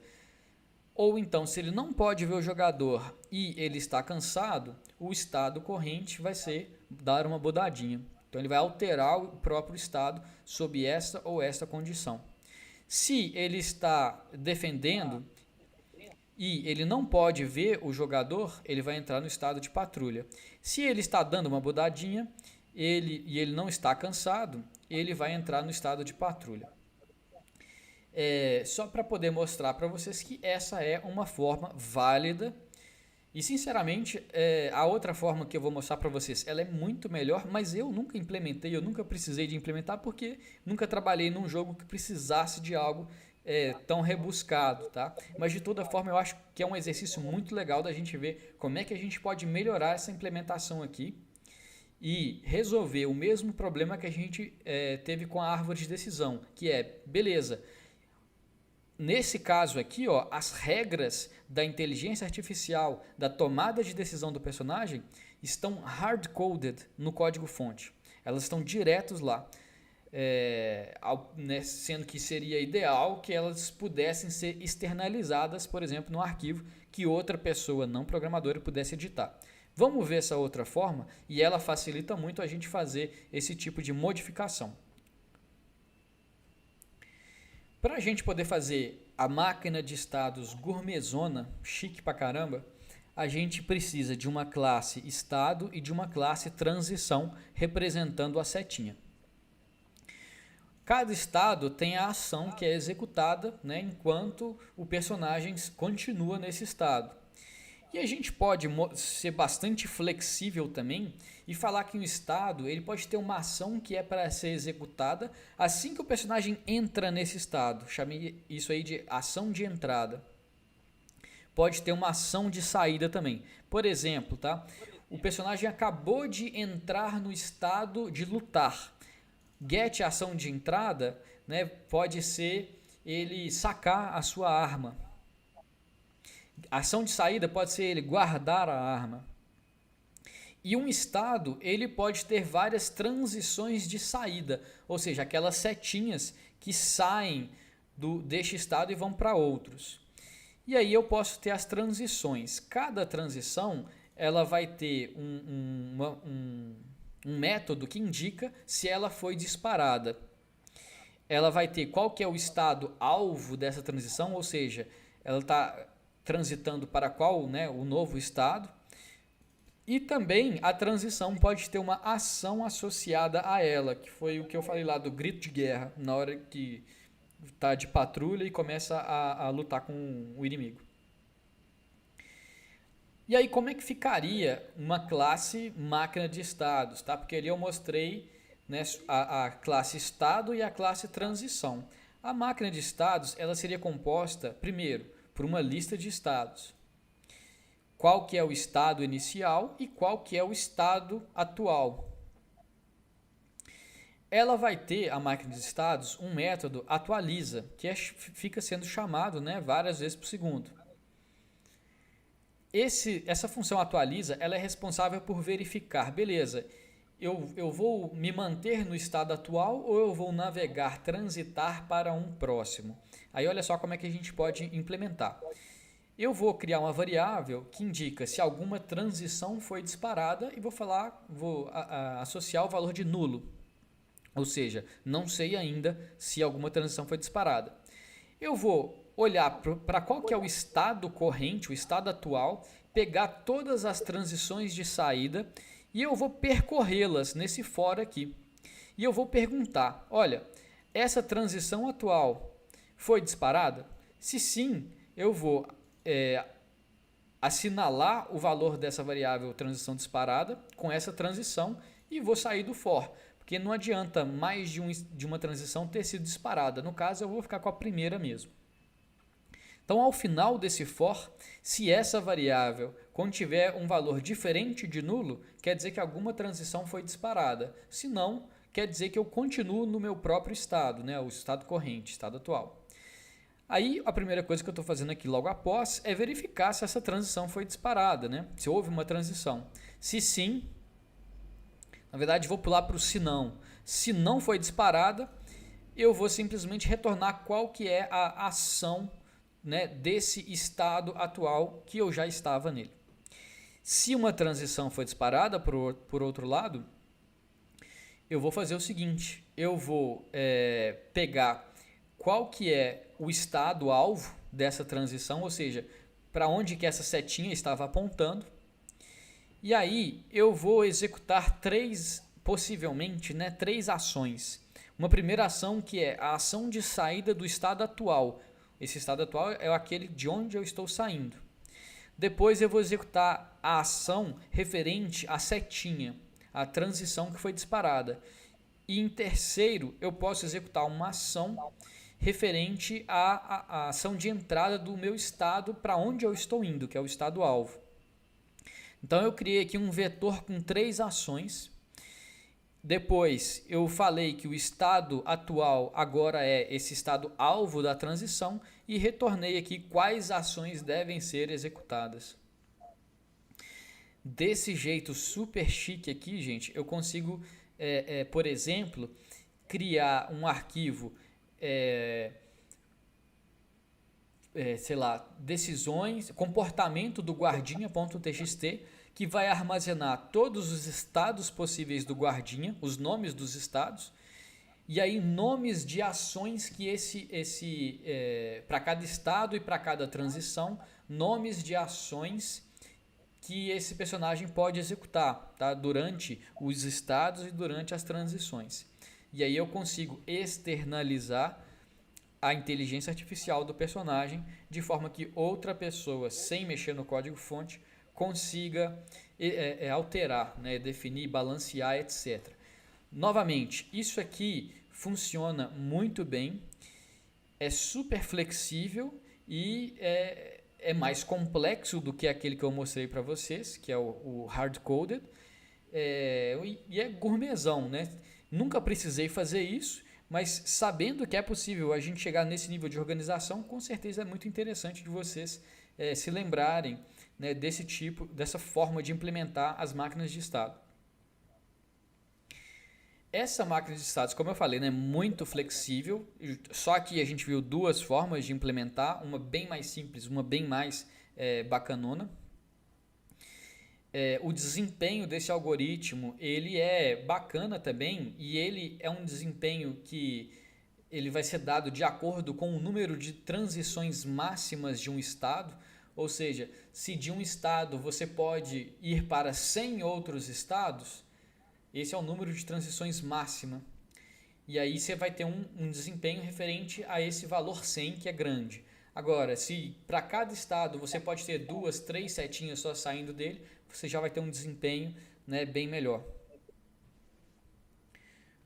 Ou então, se ele não pode ver o jogador e ele está cansado, o estado corrente vai ser dar uma bodadinha. Então ele vai alterar o próprio estado sob essa ou essa condição. Se ele está defendendo e ele não pode ver o jogador, ele vai entrar no estado de patrulha. Se ele está dando uma bodadinha e ele não está cansado, ele vai entrar no estado de patrulha. Só para poder mostrar para vocês que essa é uma forma válida. E sinceramente, a outra forma que eu vou mostrar para vocês, ela é muito melhor, mas eu nunca implementei, eu nunca precisei de implementar porque nunca trabalhei num jogo que precisasse de algo tão rebuscado, tá? Mas de toda forma eu acho que é um exercício muito legal da gente ver como é que a gente pode melhorar essa implementação aqui e resolver o mesmo problema que a gente teve com a árvore de decisão, que é, beleza, nesse caso aqui, ó, as regras da inteligência artificial, da tomada de decisão do personagem, estão hard-coded no código-fonte. Elas estão diretos lá, sendo que seria ideal que elas pudessem ser externalizadas, por exemplo, no arquivo que outra pessoa não programadora pudesse editar. Vamos ver essa outra forma e ela facilita muito a gente fazer esse tipo de modificação. Para a gente poder fazer a máquina de estados gourmetzona, chique pra caramba, a gente precisa de uma classe estado e de uma classe transição representando a setinha. Cada estado tem a ação que é executada, né, enquanto o personagem continua nesse estado. E a gente pode ser bastante flexível também e falar que um estado ele pode ter uma ação que é para ser executada assim que o personagem entra nesse estado. Chamei isso aí de ação de entrada. Pode ter uma ação de saída também. Por exemplo, tá? O personagem acabou de entrar no estado de lutar. Get ação de entrada, né, pode ser ele sacar a sua arma. Ação de saída pode ser ele guardar a arma. E um estado, ele pode ter várias transições de saída, ou seja, aquelas setinhas que saem deste estado e vão para outros. E aí eu posso ter as transições. Cada transição, ela vai ter um método que indica se ela foi disparada. Ela vai ter qual que é o estado alvo dessa transição, ou seja, ela está transitando para qual, né, o novo estado. E também a transição pode ter uma ação associada a ela, que foi o que eu falei lá do grito de guerra, na hora que está de patrulha e começa a lutar com o inimigo. E aí, como é que ficaria uma classe máquina de estados? Tá? Porque ali eu mostrei, né, a classe estado e a classe transição. A máquina de estados ela seria composta, primeiro, por uma lista de estados. Qual que é o estado inicial e qual que é o estado atual. Ela vai ter, a máquina de estados, um método atualiza, que fica sendo chamado, né, várias vezes por segundo. Essa função atualiza, ela é responsável por verificar, beleza, eu vou me manter no estado atual ou eu vou navegar, transitar para um próximo. Aí olha só como é que a gente pode implementar. Eu vou criar uma variável que indica se alguma transição foi disparada e vou associar o valor de nulo. Ou seja, não sei ainda se alguma transição foi disparada. Eu vou olhar para qual que é o estado corrente, o estado atual, pegar todas as transições de saída e eu vou percorrê-las nesse for aqui. E eu vou perguntar, olha, essa transição atual foi disparada? Se sim, eu vou assinalar o valor dessa variável transição disparada com essa transição e vou sair do for. Porque não adianta mais de uma transição ter sido disparada. No caso, eu vou ficar com a primeira mesmo. Então, ao final desse for, se essa variável contiver um valor diferente de nulo, quer dizer que alguma transição foi disparada. Se não, quer dizer que eu continuo no meu próprio estado, né? O estado corrente, estado atual. Aí, a primeira coisa que eu estou fazendo aqui logo após é verificar se essa transição foi disparada, né? Se houve uma transição. Se sim, na verdade, vou pular para o se não. Se não foi disparada, eu vou simplesmente retornar qual que é a ação, né, desse estado atual que eu já estava nele. Se uma transição foi disparada, por outro lado, eu vou fazer o seguinte, eu vou pegar qual que é o estado alvo dessa transição, ou seja, para onde que essa setinha estava apontando, e aí eu vou executar possivelmente, né, três ações. Uma primeira ação que é a ação de saída do estado atual. Esse estado atual é aquele de onde eu estou saindo. Depois eu vou executar a ação referente à setinha, a transição que foi disparada. E em terceiro, eu posso executar uma ação referente à ação de entrada do meu estado para onde eu estou indo, que é o estado alvo. Então eu criei aqui um vetor com três ações. Depois eu falei que o estado atual agora é esse estado alvo da transição e retornei aqui quais ações devem ser executadas. Desse jeito super chique aqui, gente, eu consigo, por exemplo, criar um arquivo, sei lá, decisões, comportamento do guardinha.txt, que vai armazenar todos os estados possíveis do guardinha, os nomes dos estados, e aí nomes de ações que para cada estado e para cada transição, nomes de ações que esse personagem pode executar, tá? Durante os estados e durante as transições. E aí eu consigo externalizar a inteligência artificial do personagem de forma que outra pessoa, sem mexer no código-fonte, consiga alterar, né, definir, balancear, etc. Novamente, isso aqui funciona muito bem, é super flexível e é mais complexo do que aquele que eu mostrei para vocês, que é o hard-coded, e é gourmetzão, né? Nunca precisei fazer isso, mas sabendo que é possível a gente chegar nesse nível de organização, com certeza é muito interessante de vocês se lembrarem, né, dessa forma de implementar as máquinas de estado. Essa máquina de estados, como eu falei, é, né, muito flexível, só que a gente viu duas formas de implementar, uma bem mais simples, uma bem mais bacanona. O desempenho desse algoritmo ele é bacana também e ele é um desempenho que ele vai ser dado de acordo com o número de transições máximas de um estado, ou seja, se de um estado você pode ir para 100 outros estados, esse é o número de transições máxima. E aí você vai ter um desempenho referente a esse valor 100, que é grande. Agora, se para cada estado você pode ter 2, 3 setinhas só saindo dele, você já vai ter um desempenho, né, bem melhor.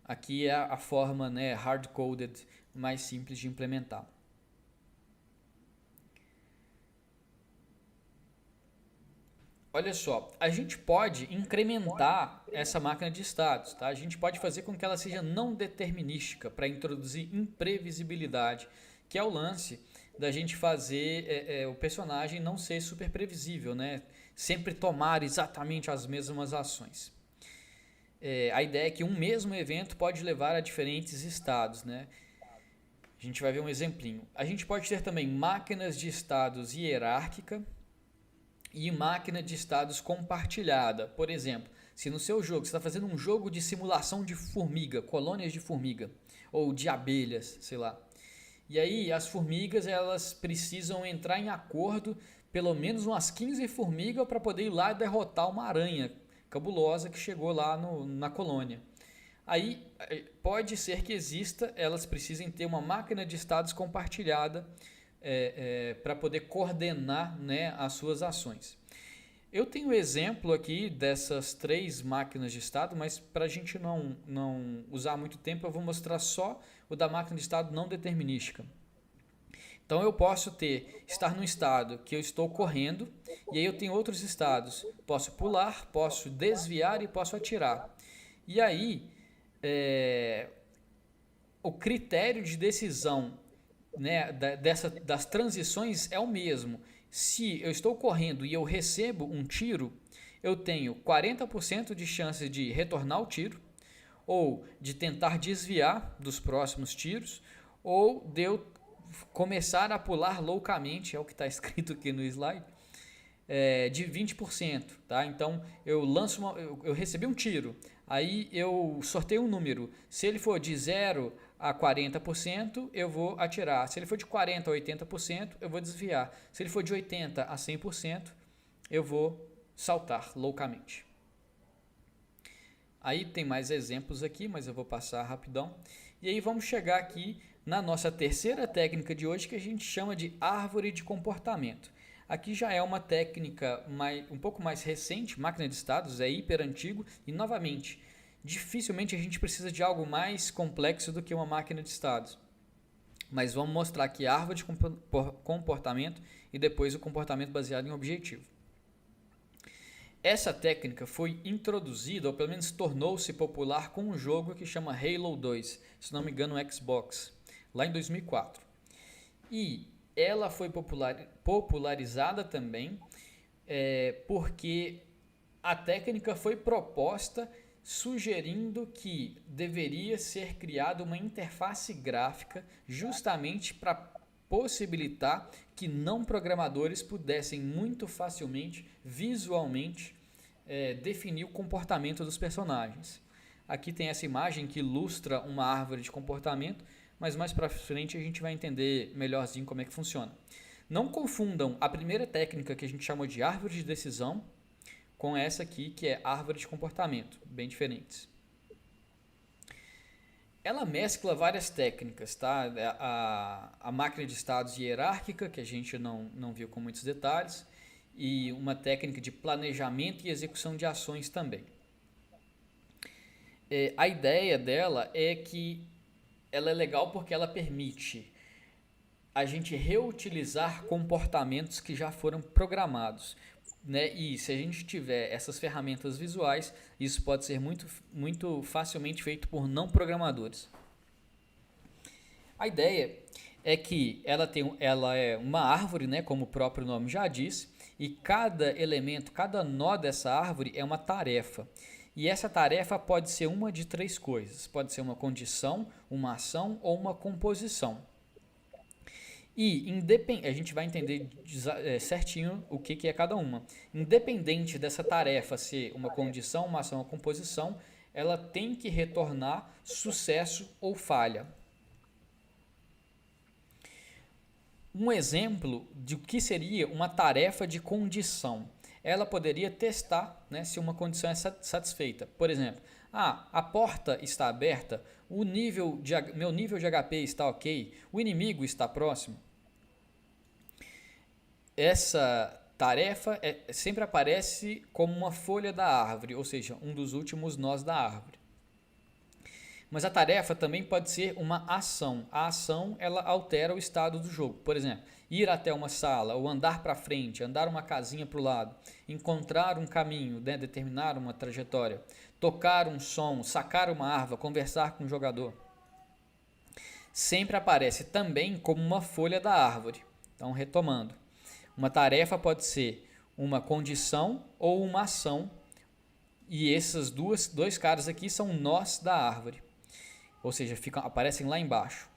Aqui é a forma, né, hard-coded mais simples de implementar. Olha só, a gente pode incrementar essa máquina de estados, tá? A gente pode fazer com que ela seja não determinística para introduzir imprevisibilidade, que é o lance da gente fazer o personagem não ser super previsível, né? Sempre tomar exatamente as mesmas ações. A ideia é que um mesmo evento pode levar a diferentes estados, né? A gente vai ver um exemplinho. A gente pode ter também máquinas de estados hierárquica e máquina de estados compartilhada. Por exemplo, se no seu jogo você está fazendo um jogo de simulação de formiga, colônias de formiga ou de abelhas, sei lá. E aí as formigas elas precisam entrar em acordo, pelo menos umas 15 formigas para poder ir lá e derrotar uma aranha cabulosa que chegou lá na colônia. Aí pode ser que exista, elas precisem ter uma máquina de estados compartilhada para poder coordenar, né, as suas ações. Eu tenho exemplo aqui dessas 3 máquinas de estado, mas para a gente não usar muito tempo, eu vou mostrar só o da máquina de estado não determinística. Então eu posso estar num estado que eu estou correndo, e aí eu tenho outros estados. Posso pular, posso desviar e posso atirar. E aí, o critério de decisão, né, das transições é o mesmo. Se eu estou correndo e eu recebo um tiro, eu tenho 40% de chance de retornar o tiro, ou de tentar desviar dos próximos tiros, ou de eu começar a pular loucamente, é o que está escrito aqui no slide, de 20%. Tá? Então eu eu recebi um tiro, aí eu sorteio um número. Se ele for de 0 a 40%, eu vou atirar. Se ele for de 40% a 80%, eu vou desviar. Se ele for de 80% a 100%, eu vou saltar loucamente. Aí tem mais exemplos aqui, mas eu vou passar rapidão. E aí vamos chegar aqui na nossa terceira técnica de hoje, que a gente chama de árvore de comportamento. Aqui já é uma técnica um pouco mais recente, máquina de estados, é hiper antigo e, novamente, dificilmente a gente precisa de algo mais complexo do que uma máquina de estados. Mas vamos mostrar aqui a árvore de comportamento e depois o comportamento baseado em objetivo. Essa técnica foi introduzida, ou pelo menos tornou-se popular com um jogo que chama Halo 2, se não me engano no Xbox, lá em 2004. E ela foi popularizada também porque a técnica foi proposta sugerindo que deveria ser criada uma interface gráfica justamente para possibilitar que não programadores pudessem muito facilmente, visualmente, definir o comportamento dos personagens. Aqui tem essa imagem que ilustra uma árvore de comportamento, mas mais para frente a gente vai entender melhorzinho como é que funciona. Não confundam a primeira técnica que a gente chamou de árvore de decisão com essa aqui, que é árvore de comportamento, bem diferentes. Ela mescla várias técnicas, tá? A máquina de estados hierárquica, que a gente não viu com muitos detalhes, e uma técnica de planejamento e execução de ações também. A ideia dela é que ela é legal porque ela permite a gente reutilizar comportamentos que já foram programados, né? E se a gente tiver essas ferramentas visuais, isso pode ser muito facilmente feito por não programadores. A ideia é que ela é uma árvore, né, como o próprio nome já diz, e cada elemento, cada nó dessa árvore é uma tarefa. E essa tarefa pode ser uma de 3 coisas. Pode ser uma condição, uma ação ou uma composição. E a gente vai entender certinho o que é cada uma. Independente dessa tarefa ser uma condição, uma ação ou composição, ela tem que retornar sucesso ou falha. Um exemplo de o que seria uma tarefa de condição. Ela poderia testar, né, se uma condição é satisfeita. Por exemplo, a porta está aberta, meu nível de HP está ok, o inimigo está próximo. Essa tarefa sempre aparece como uma folha da árvore, ou seja, um dos últimos nós da árvore. Mas a tarefa também pode ser uma ação. A ação, ela altera o estado do jogo. Por exemplo, ir até uma sala, ou andar para frente, andar uma casinha para o lado, encontrar um caminho, né, determinar uma trajetória, tocar um som, sacar uma arma, conversar com o jogador. Sempre aparece também como uma folha da árvore. Então, retomando. Uma tarefa pode ser uma condição ou uma ação. E esses dois caras aqui são nós da árvore. Ou seja, aparecem lá embaixo.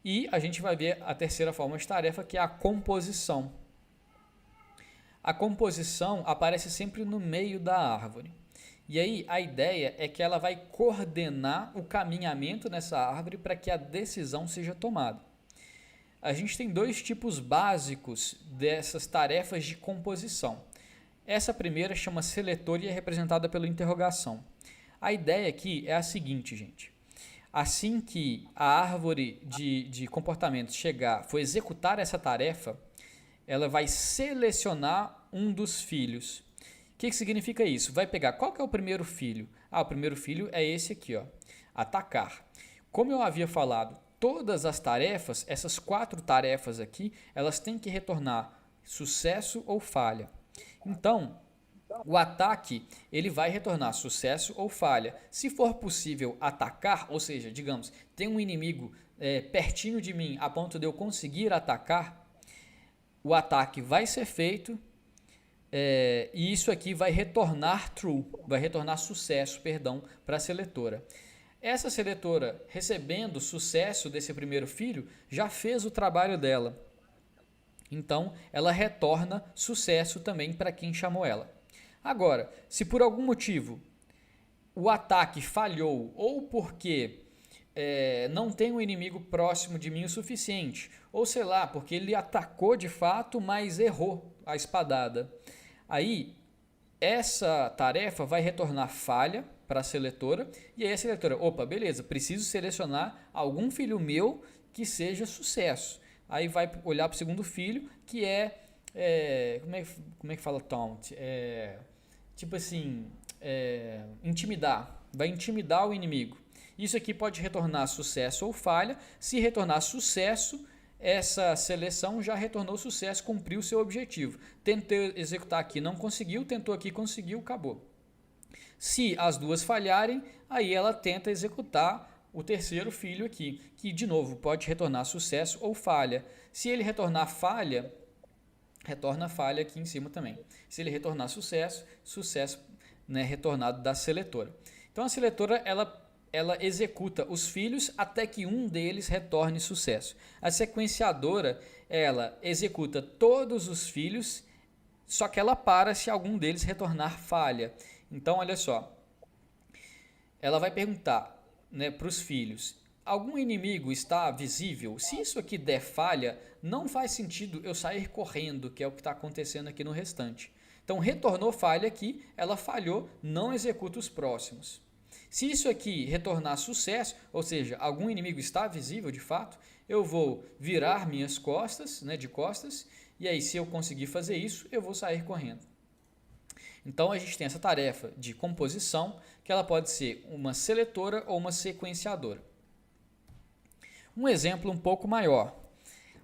E a gente vai ver a terceira forma de tarefa, que é a composição. A composição aparece sempre no meio da árvore. E aí a ideia é que ela vai coordenar o caminhamento nessa árvore para que a decisão seja tomada. A gente tem dois tipos básicos dessas tarefas de composição. Essa primeira chama seletor e é representada pela interrogação. A ideia aqui é a seguinte, gente. Assim que a árvore de comportamentos for executar essa tarefa, ela vai selecionar um dos filhos. O que significa isso? Vai pegar, qual que é o primeiro filho? O primeiro filho é esse aqui, ó, atacar. Como eu havia falado, todas as tarefas, essas 4 tarefas aqui, elas têm que retornar sucesso ou falha. Então, o ataque, ele vai retornar sucesso ou falha. Se for possível atacar, ou seja, digamos, tem um inimigo pertinho de mim a ponto de eu conseguir atacar, o ataque vai ser feito e isso aqui vai retornar true, vai retornar sucesso, para a seletora. Essa seletora, recebendo sucesso desse primeiro filho, já fez o trabalho dela. Então, ela retorna sucesso também para quem chamou ela. Agora, se por algum motivo o ataque falhou ou porque não tem um inimigo próximo de mim o suficiente, ou sei lá, porque ele atacou de fato, mas errou a espadada, aí essa tarefa vai retornar falha para a seletora e aí a seletora, opa, beleza, preciso selecionar algum filho meu que seja sucesso. Aí vai olhar para o segundo filho, que como é que fala taunt? Tipo assim, intimidar. Vai intimidar o inimigo. Isso aqui pode retornar sucesso ou falha. Se retornar sucesso, essa seleção já retornou sucesso, cumpriu o seu objetivo. Tentou executar aqui, não conseguiu, tentou aqui, conseguiu, acabou. Se as duas falharem, aí ela tenta executar o terceiro filho aqui, que de novo pode retornar sucesso ou falha. Se ele retornar falha, retorna falha aqui em cima também. Se ele retornar sucesso, sucesso, né, retornado da seletora. Então a seletora ela executa os filhos até que um deles retorne sucesso. A sequenciadora ela executa todos os filhos, só que ela para se algum deles retornar falha. Então olha só, ela vai perguntar, né, para os filhos, algum inimigo está visível? Se isso aqui der falha, não faz sentido eu sair correndo, que é o que está acontecendo aqui no restante. Então retornou falha aqui, ela falhou, não executa os próximos. Se isso aqui retornar sucesso, ou seja, algum inimigo está visível de fato, eu vou virar minhas costas, né, de costas, e aí se eu conseguir fazer isso, eu vou sair correndo. Então a gente tem essa tarefa de composição, que ela pode ser uma seletora ou uma sequenciadora. Um exemplo um pouco maior.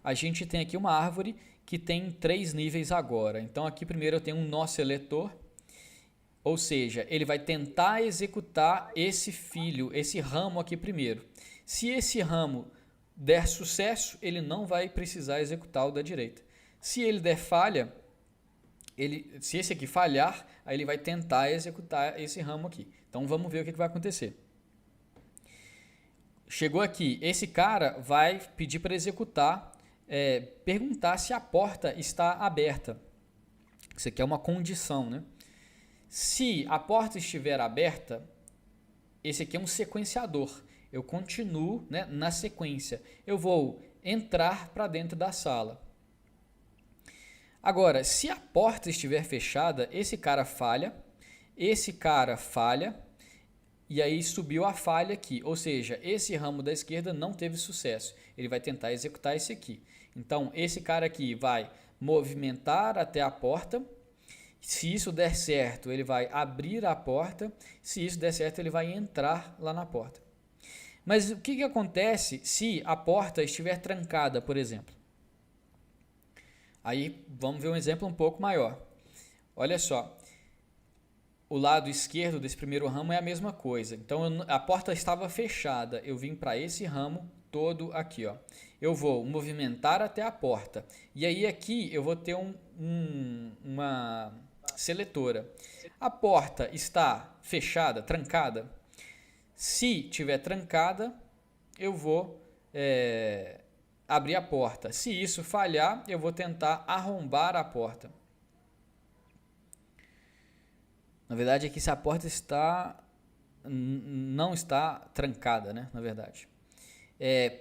A gente tem aqui uma árvore que tem 3 níveis agora. Então aqui primeiro eu tenho um nó seletor, ou seja, ele vai tentar executar esse filho, esse ramo aqui primeiro. Se esse ramo der sucesso, ele não vai precisar executar o da direita. Se ele der falha, se esse aqui falhar, aí ele vai tentar executar esse ramo aqui. Então vamos ver o que vai acontecer. Chegou aqui, esse cara vai pedir para executar, perguntar se a porta está aberta. Isso aqui é uma condição, né? Se a porta estiver aberta, esse aqui é um sequenciador. Eu continuo, né, na sequência. Eu vou entrar para dentro da sala. Agora, se a porta estiver fechada, esse cara falha, e aí subiu a falha aqui. Ou seja, esse ramo da esquerda não teve sucesso. Ele vai tentar executar esse aqui. Então, esse cara aqui vai movimentar até a porta. Se isso der certo, ele vai abrir a porta. Se isso der certo, ele vai entrar lá na porta. Mas o que acontece se a porta estiver trancada, por exemplo? Aí vamos ver um exemplo um pouco maior. Olha só, o lado esquerdo desse primeiro ramo é a mesma coisa. Então a porta estava fechada, eu vim para esse ramo todo aqui, ó. Eu vou movimentar até a porta. E aí aqui eu vou ter uma seletora. A porta está fechada, trancada? Se tiver trancada, eu vou abrir a porta. Se isso falhar, eu vou tentar arrombar a porta. Na verdade, aqui se a porta não está trancada, né? Na verdade.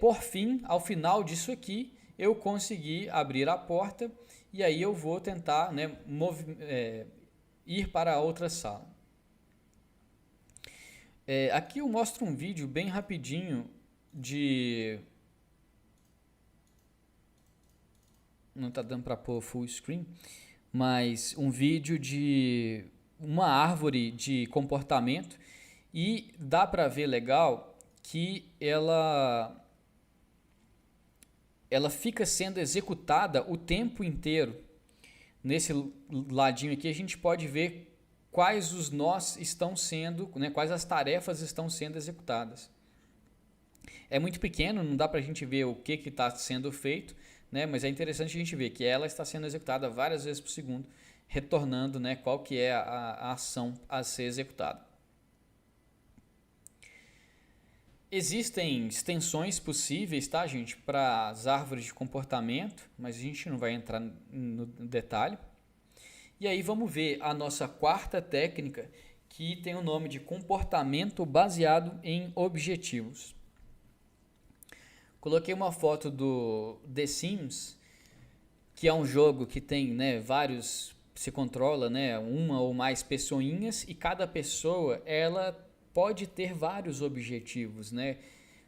Por fim, ao final disso aqui, eu consegui abrir a porta e aí eu vou tentar, né, ir para a outra sala. Aqui eu mostro um vídeo bem rapidinho de... Não está dando para pôr full screen, mas um vídeo de uma árvore de comportamento e dá para ver legal que ela fica sendo executada o tempo inteiro. Nesse ladinho aqui a gente pode ver quais os nós estão sendo, né, quais as tarefas estão sendo executadas. É muito pequeno, não dá para a gente ver o que está sendo feito, né, mas é interessante a gente ver que ela está sendo executada várias vezes por segundo, retornando, né, qual que é a ação a ser executada. Existem extensões possíveis, tá, gente, para as árvores de comportamento, mas a gente não vai entrar no detalhe. E aí vamos ver a nossa quarta técnica, que tem o nome de comportamento baseado em objetivos. Coloquei uma foto do The Sims, que é um jogo que tem, né, vários, se controla, né, uma ou mais pessoinhas, e cada pessoa ela pode ter vários objetivos, né?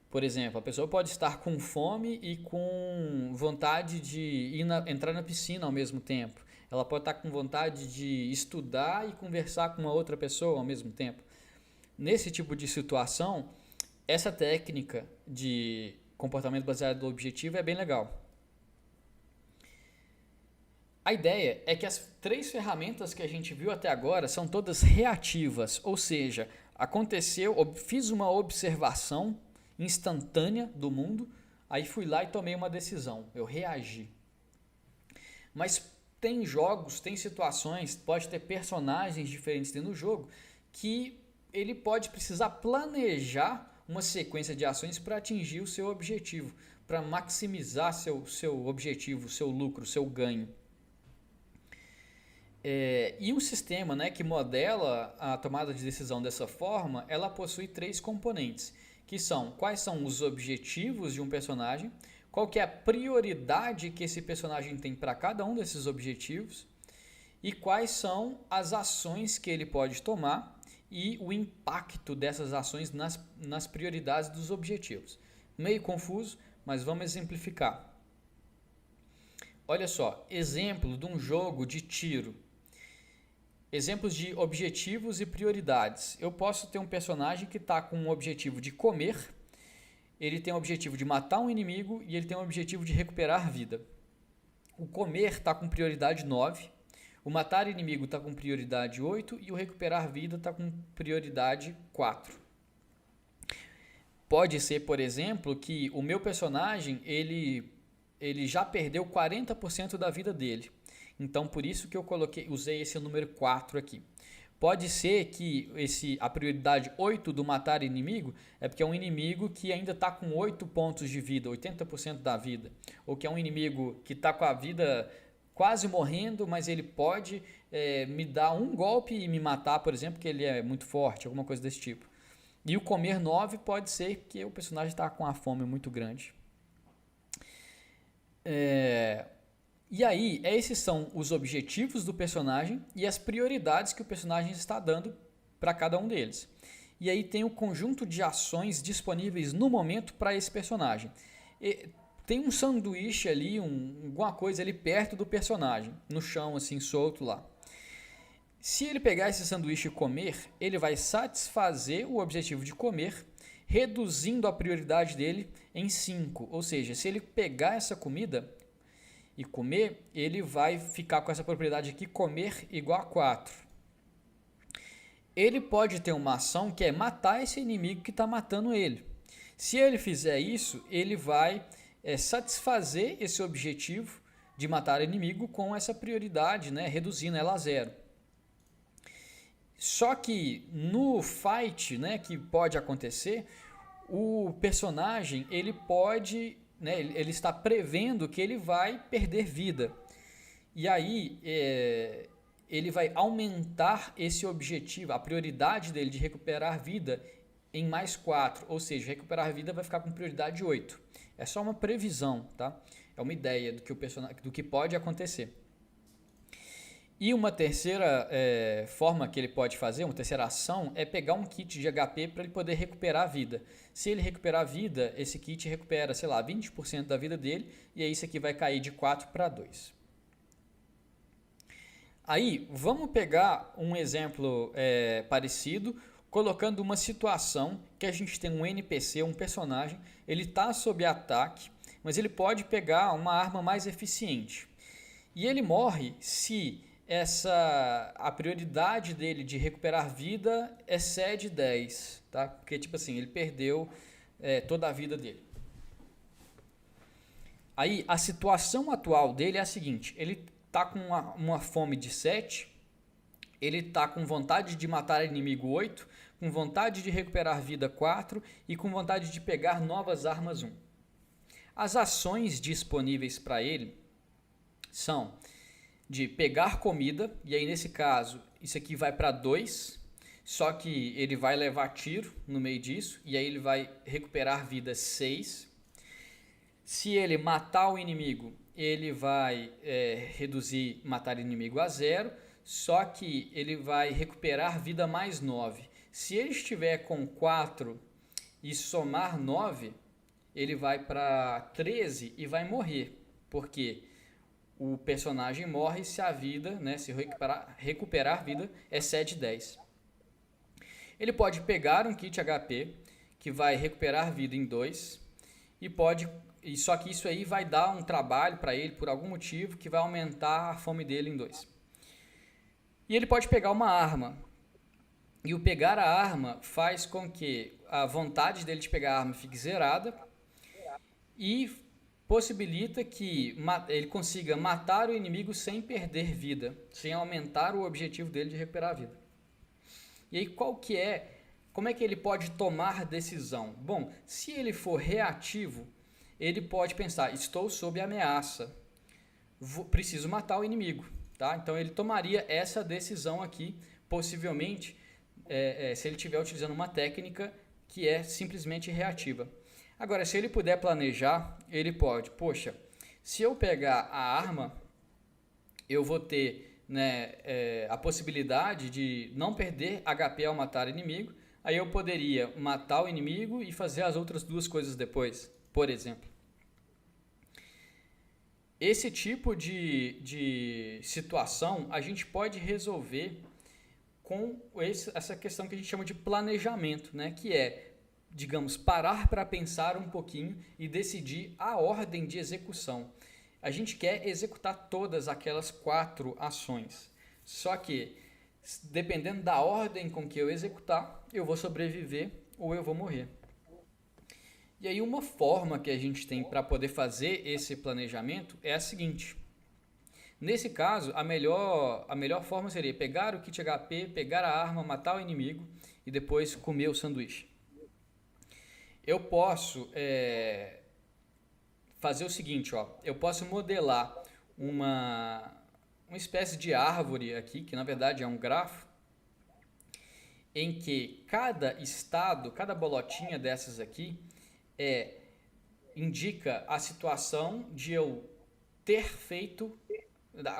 Por exemplo, a pessoa pode estar com fome e com vontade de entrar na piscina ao mesmo tempo. Ela pode estar com vontade de estudar e conversar com uma outra pessoa ao mesmo tempo. Nesse tipo de situação, essa técnica de comportamento baseado no objetivo é bem legal. A ideia é que as 3 ferramentas que a gente viu até agora são todas reativas, ou seja, aconteceu, fiz uma observação instantânea do mundo, aí fui lá e tomei uma decisão, eu reagi. Mas tem jogos, tem situações, pode ter personagens diferentes dentro do jogo, que ele pode precisar planejar uma sequência de ações para atingir o seu objetivo, para maximizar seu objetivo, seu lucro, seu ganho. E um sistema, né, que modela a tomada de decisão dessa forma, ela possui 3 componentes, que são quais são os objetivos de um personagem, qual que é a prioridade que esse personagem tem para cada um desses objetivos e quais são as ações que ele pode tomar e o impacto dessas ações nas prioridades dos objetivos. Meio confuso, mas vamos exemplificar. Olha só, exemplo de um jogo de tiro. Exemplos de objetivos e prioridades. Eu posso ter um personagem que está com o objetivo de comer, ele tem o objetivo de matar um inimigo e ele tem o objetivo de recuperar vida. O comer está com prioridade 9, o matar inimigo está com prioridade 8 e o recuperar vida está com prioridade 4. Pode ser, por exemplo, que o meu personagem ele já perdeu 40% da vida dele. Então, por isso que eu usei esse número 4 aqui. Pode ser que a prioridade 8 do matar inimigo é porque é um inimigo que ainda está com 8 pontos de vida, 80% da vida. Ou que é um inimigo que está com a vida quase morrendo, mas ele pode me dar um golpe e me matar, por exemplo, porque ele é muito forte, alguma coisa desse tipo. E o comer 9 pode ser que o personagem está com uma fome muito grande. E aí, esses são os objetivos do personagem e as prioridades que o personagem está dando para cada um deles. E aí tem o conjunto de ações disponíveis no momento para esse personagem. Tem um sanduíche ali, alguma coisa ali perto do personagem, no chão assim, solto lá. Se ele pegar esse sanduíche e comer, ele vai satisfazer o objetivo de comer, reduzindo a prioridade dele em 5. Ou seja, se ele pegar essa comida e comer, ele vai ficar com essa propriedade aqui, comer igual a 4. Ele pode ter uma ação que é matar esse inimigo que está matando ele. Se ele fizer isso, ele vai satisfazer esse objetivo de matar o inimigo com essa prioridade, né, reduzindo ela a 0. Só que no fight, né, que pode acontecer, o personagem ele pode, né, ele está prevendo que ele vai perder vida. E aí ele vai aumentar esse objetivo, a prioridade dele de recuperar vida em mais 4, ou seja, recuperar vida vai ficar com prioridade 8. É só uma previsão, tá? É uma ideia do que pode acontecer. E uma terceira forma que ele pode fazer, uma terceira ação, é pegar um kit de HP para ele poder recuperar a vida. Se ele recuperar a vida, esse kit recupera, sei lá, 20% da vida dele, e aí isso aqui vai cair de 4 para 2. Aí, vamos pegar um exemplo parecido, colocando uma situação que a gente tem um NPC, um personagem, ele está sob ataque, mas ele pode pegar uma arma mais eficiente. E ele morre se a prioridade dele de recuperar vida excede 10, tá? Porque, tipo assim, ele perdeu toda a vida dele. Aí, a situação atual dele é a seguinte, ele tá com uma fome de 7, ele tá com vontade de matar inimigo 8, com vontade de recuperar vida 4 e com vontade de pegar novas armas 1. As ações disponíveis para ele são de pegar comida, e aí nesse caso isso aqui vai para 2, só que ele vai levar tiro no meio disso, e aí ele vai recuperar vida 6. Se ele matar o inimigo, ele vai reduzir matar inimigo a 0, só que ele vai recuperar vida mais 9. Se ele estiver com 4 e somar 9, ele vai para 13 e vai morrer, porque o personagem morre se a vida, né, se recuperar vida, excede 10. Ele pode pegar um kit HP que vai recuperar vida em 2 e só que isso aí vai dar um trabalho para ele por algum motivo que vai aumentar a fome dele em 2. E ele pode pegar uma arma. E o pegar a arma faz com que a vontade dele de pegar a arma fique zerada e possibilita que ele consiga matar o inimigo sem perder vida, sem aumentar o objetivo dele de recuperar a vida. E aí como é que ele pode tomar decisão? Bom, se ele for reativo, ele pode pensar, estou sob ameaça, preciso matar o inimigo. Tá? Então ele tomaria essa decisão aqui, possivelmente, se ele estiver utilizando uma técnica que é simplesmente reativa. Agora, se ele puder planejar, ele pode, poxa, se eu pegar a arma, eu vou ter, né, a possibilidade de não perder HP ao matar o inimigo, aí eu poderia matar o inimigo e fazer as outras duas coisas depois, por exemplo. Esse tipo de situação a gente pode resolver com essa questão que a gente chama de planejamento, né? Que é, digamos, parar para pensar um pouquinho e decidir a ordem de execução. A gente quer executar todas aquelas 4 ações, só que dependendo da ordem com que eu executar, eu vou sobreviver ou eu vou morrer. E aí uma forma que a gente tem para poder fazer esse planejamento é a seguinte. Nesse caso, a melhor forma seria pegar o kit HP, pegar a arma, matar o inimigo e depois comer o sanduíche. Eu posso fazer o seguinte, ó, eu posso modelar uma espécie de árvore aqui, que na verdade é um grafo, em que cada estado, cada bolotinha dessas aqui, indica a situação de eu ter feito,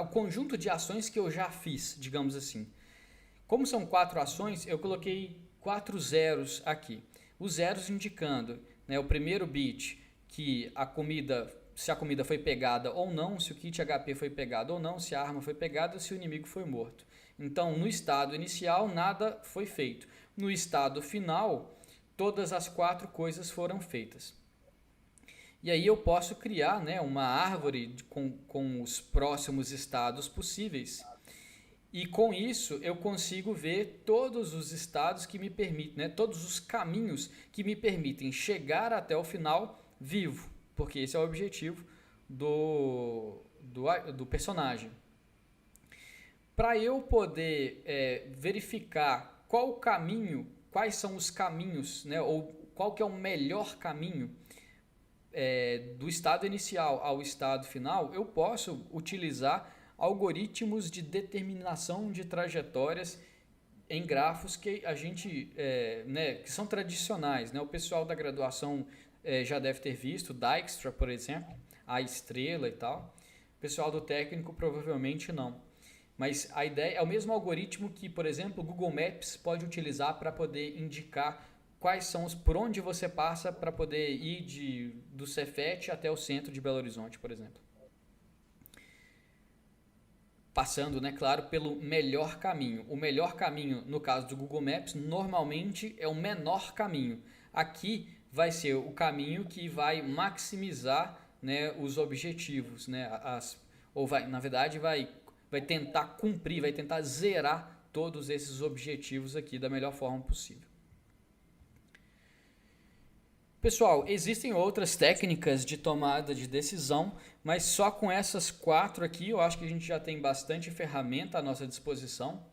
o conjunto de ações que eu já fiz, digamos assim. Como são 4 ações, eu coloquei 4 zeros aqui. Os zeros indicando, né, o primeiro bit que se a comida foi pegada ou não, se o kit HP foi pegado ou não, se a arma foi pegada, se o inimigo foi morto. Então, no estado inicial, nada foi feito. No estado final, todas as 4 coisas foram feitas. E aí eu posso criar, né, uma árvore com os próximos estados possíveis. E com isso eu consigo ver todos os estados que me permitem, né, todos os caminhos que me permitem chegar até o final vivo, porque esse é o objetivo do personagem. Para eu poder verificar quais são os caminhos, né, ou qual que é o melhor caminho do estado inicial ao estado final, eu posso utilizar algoritmos de determinação de trajetórias em grafos que a gente, né, que são tradicionais, né? O pessoal da graduação já deve ter visto, Dijkstra, por exemplo, a estrela e tal. O pessoal do técnico provavelmente não. Mas a ideia é o mesmo algoritmo que, por exemplo, o Google Maps pode utilizar para poder indicar quais são por onde você passa para poder ir do Cefete até o centro de Belo Horizonte, por exemplo. Passando, né, claro, pelo melhor caminho. O melhor caminho, no caso do Google Maps, normalmente é o menor caminho. Aqui vai ser o caminho que vai maximizar, né, os objetivos, né, na verdade, vai tentar cumprir, vai tentar zerar todos esses objetivos aqui da melhor forma possível. Pessoal, existem outras técnicas de tomada de decisão, mas só com essas 4 aqui eu acho que a gente já tem bastante ferramenta à nossa disposição.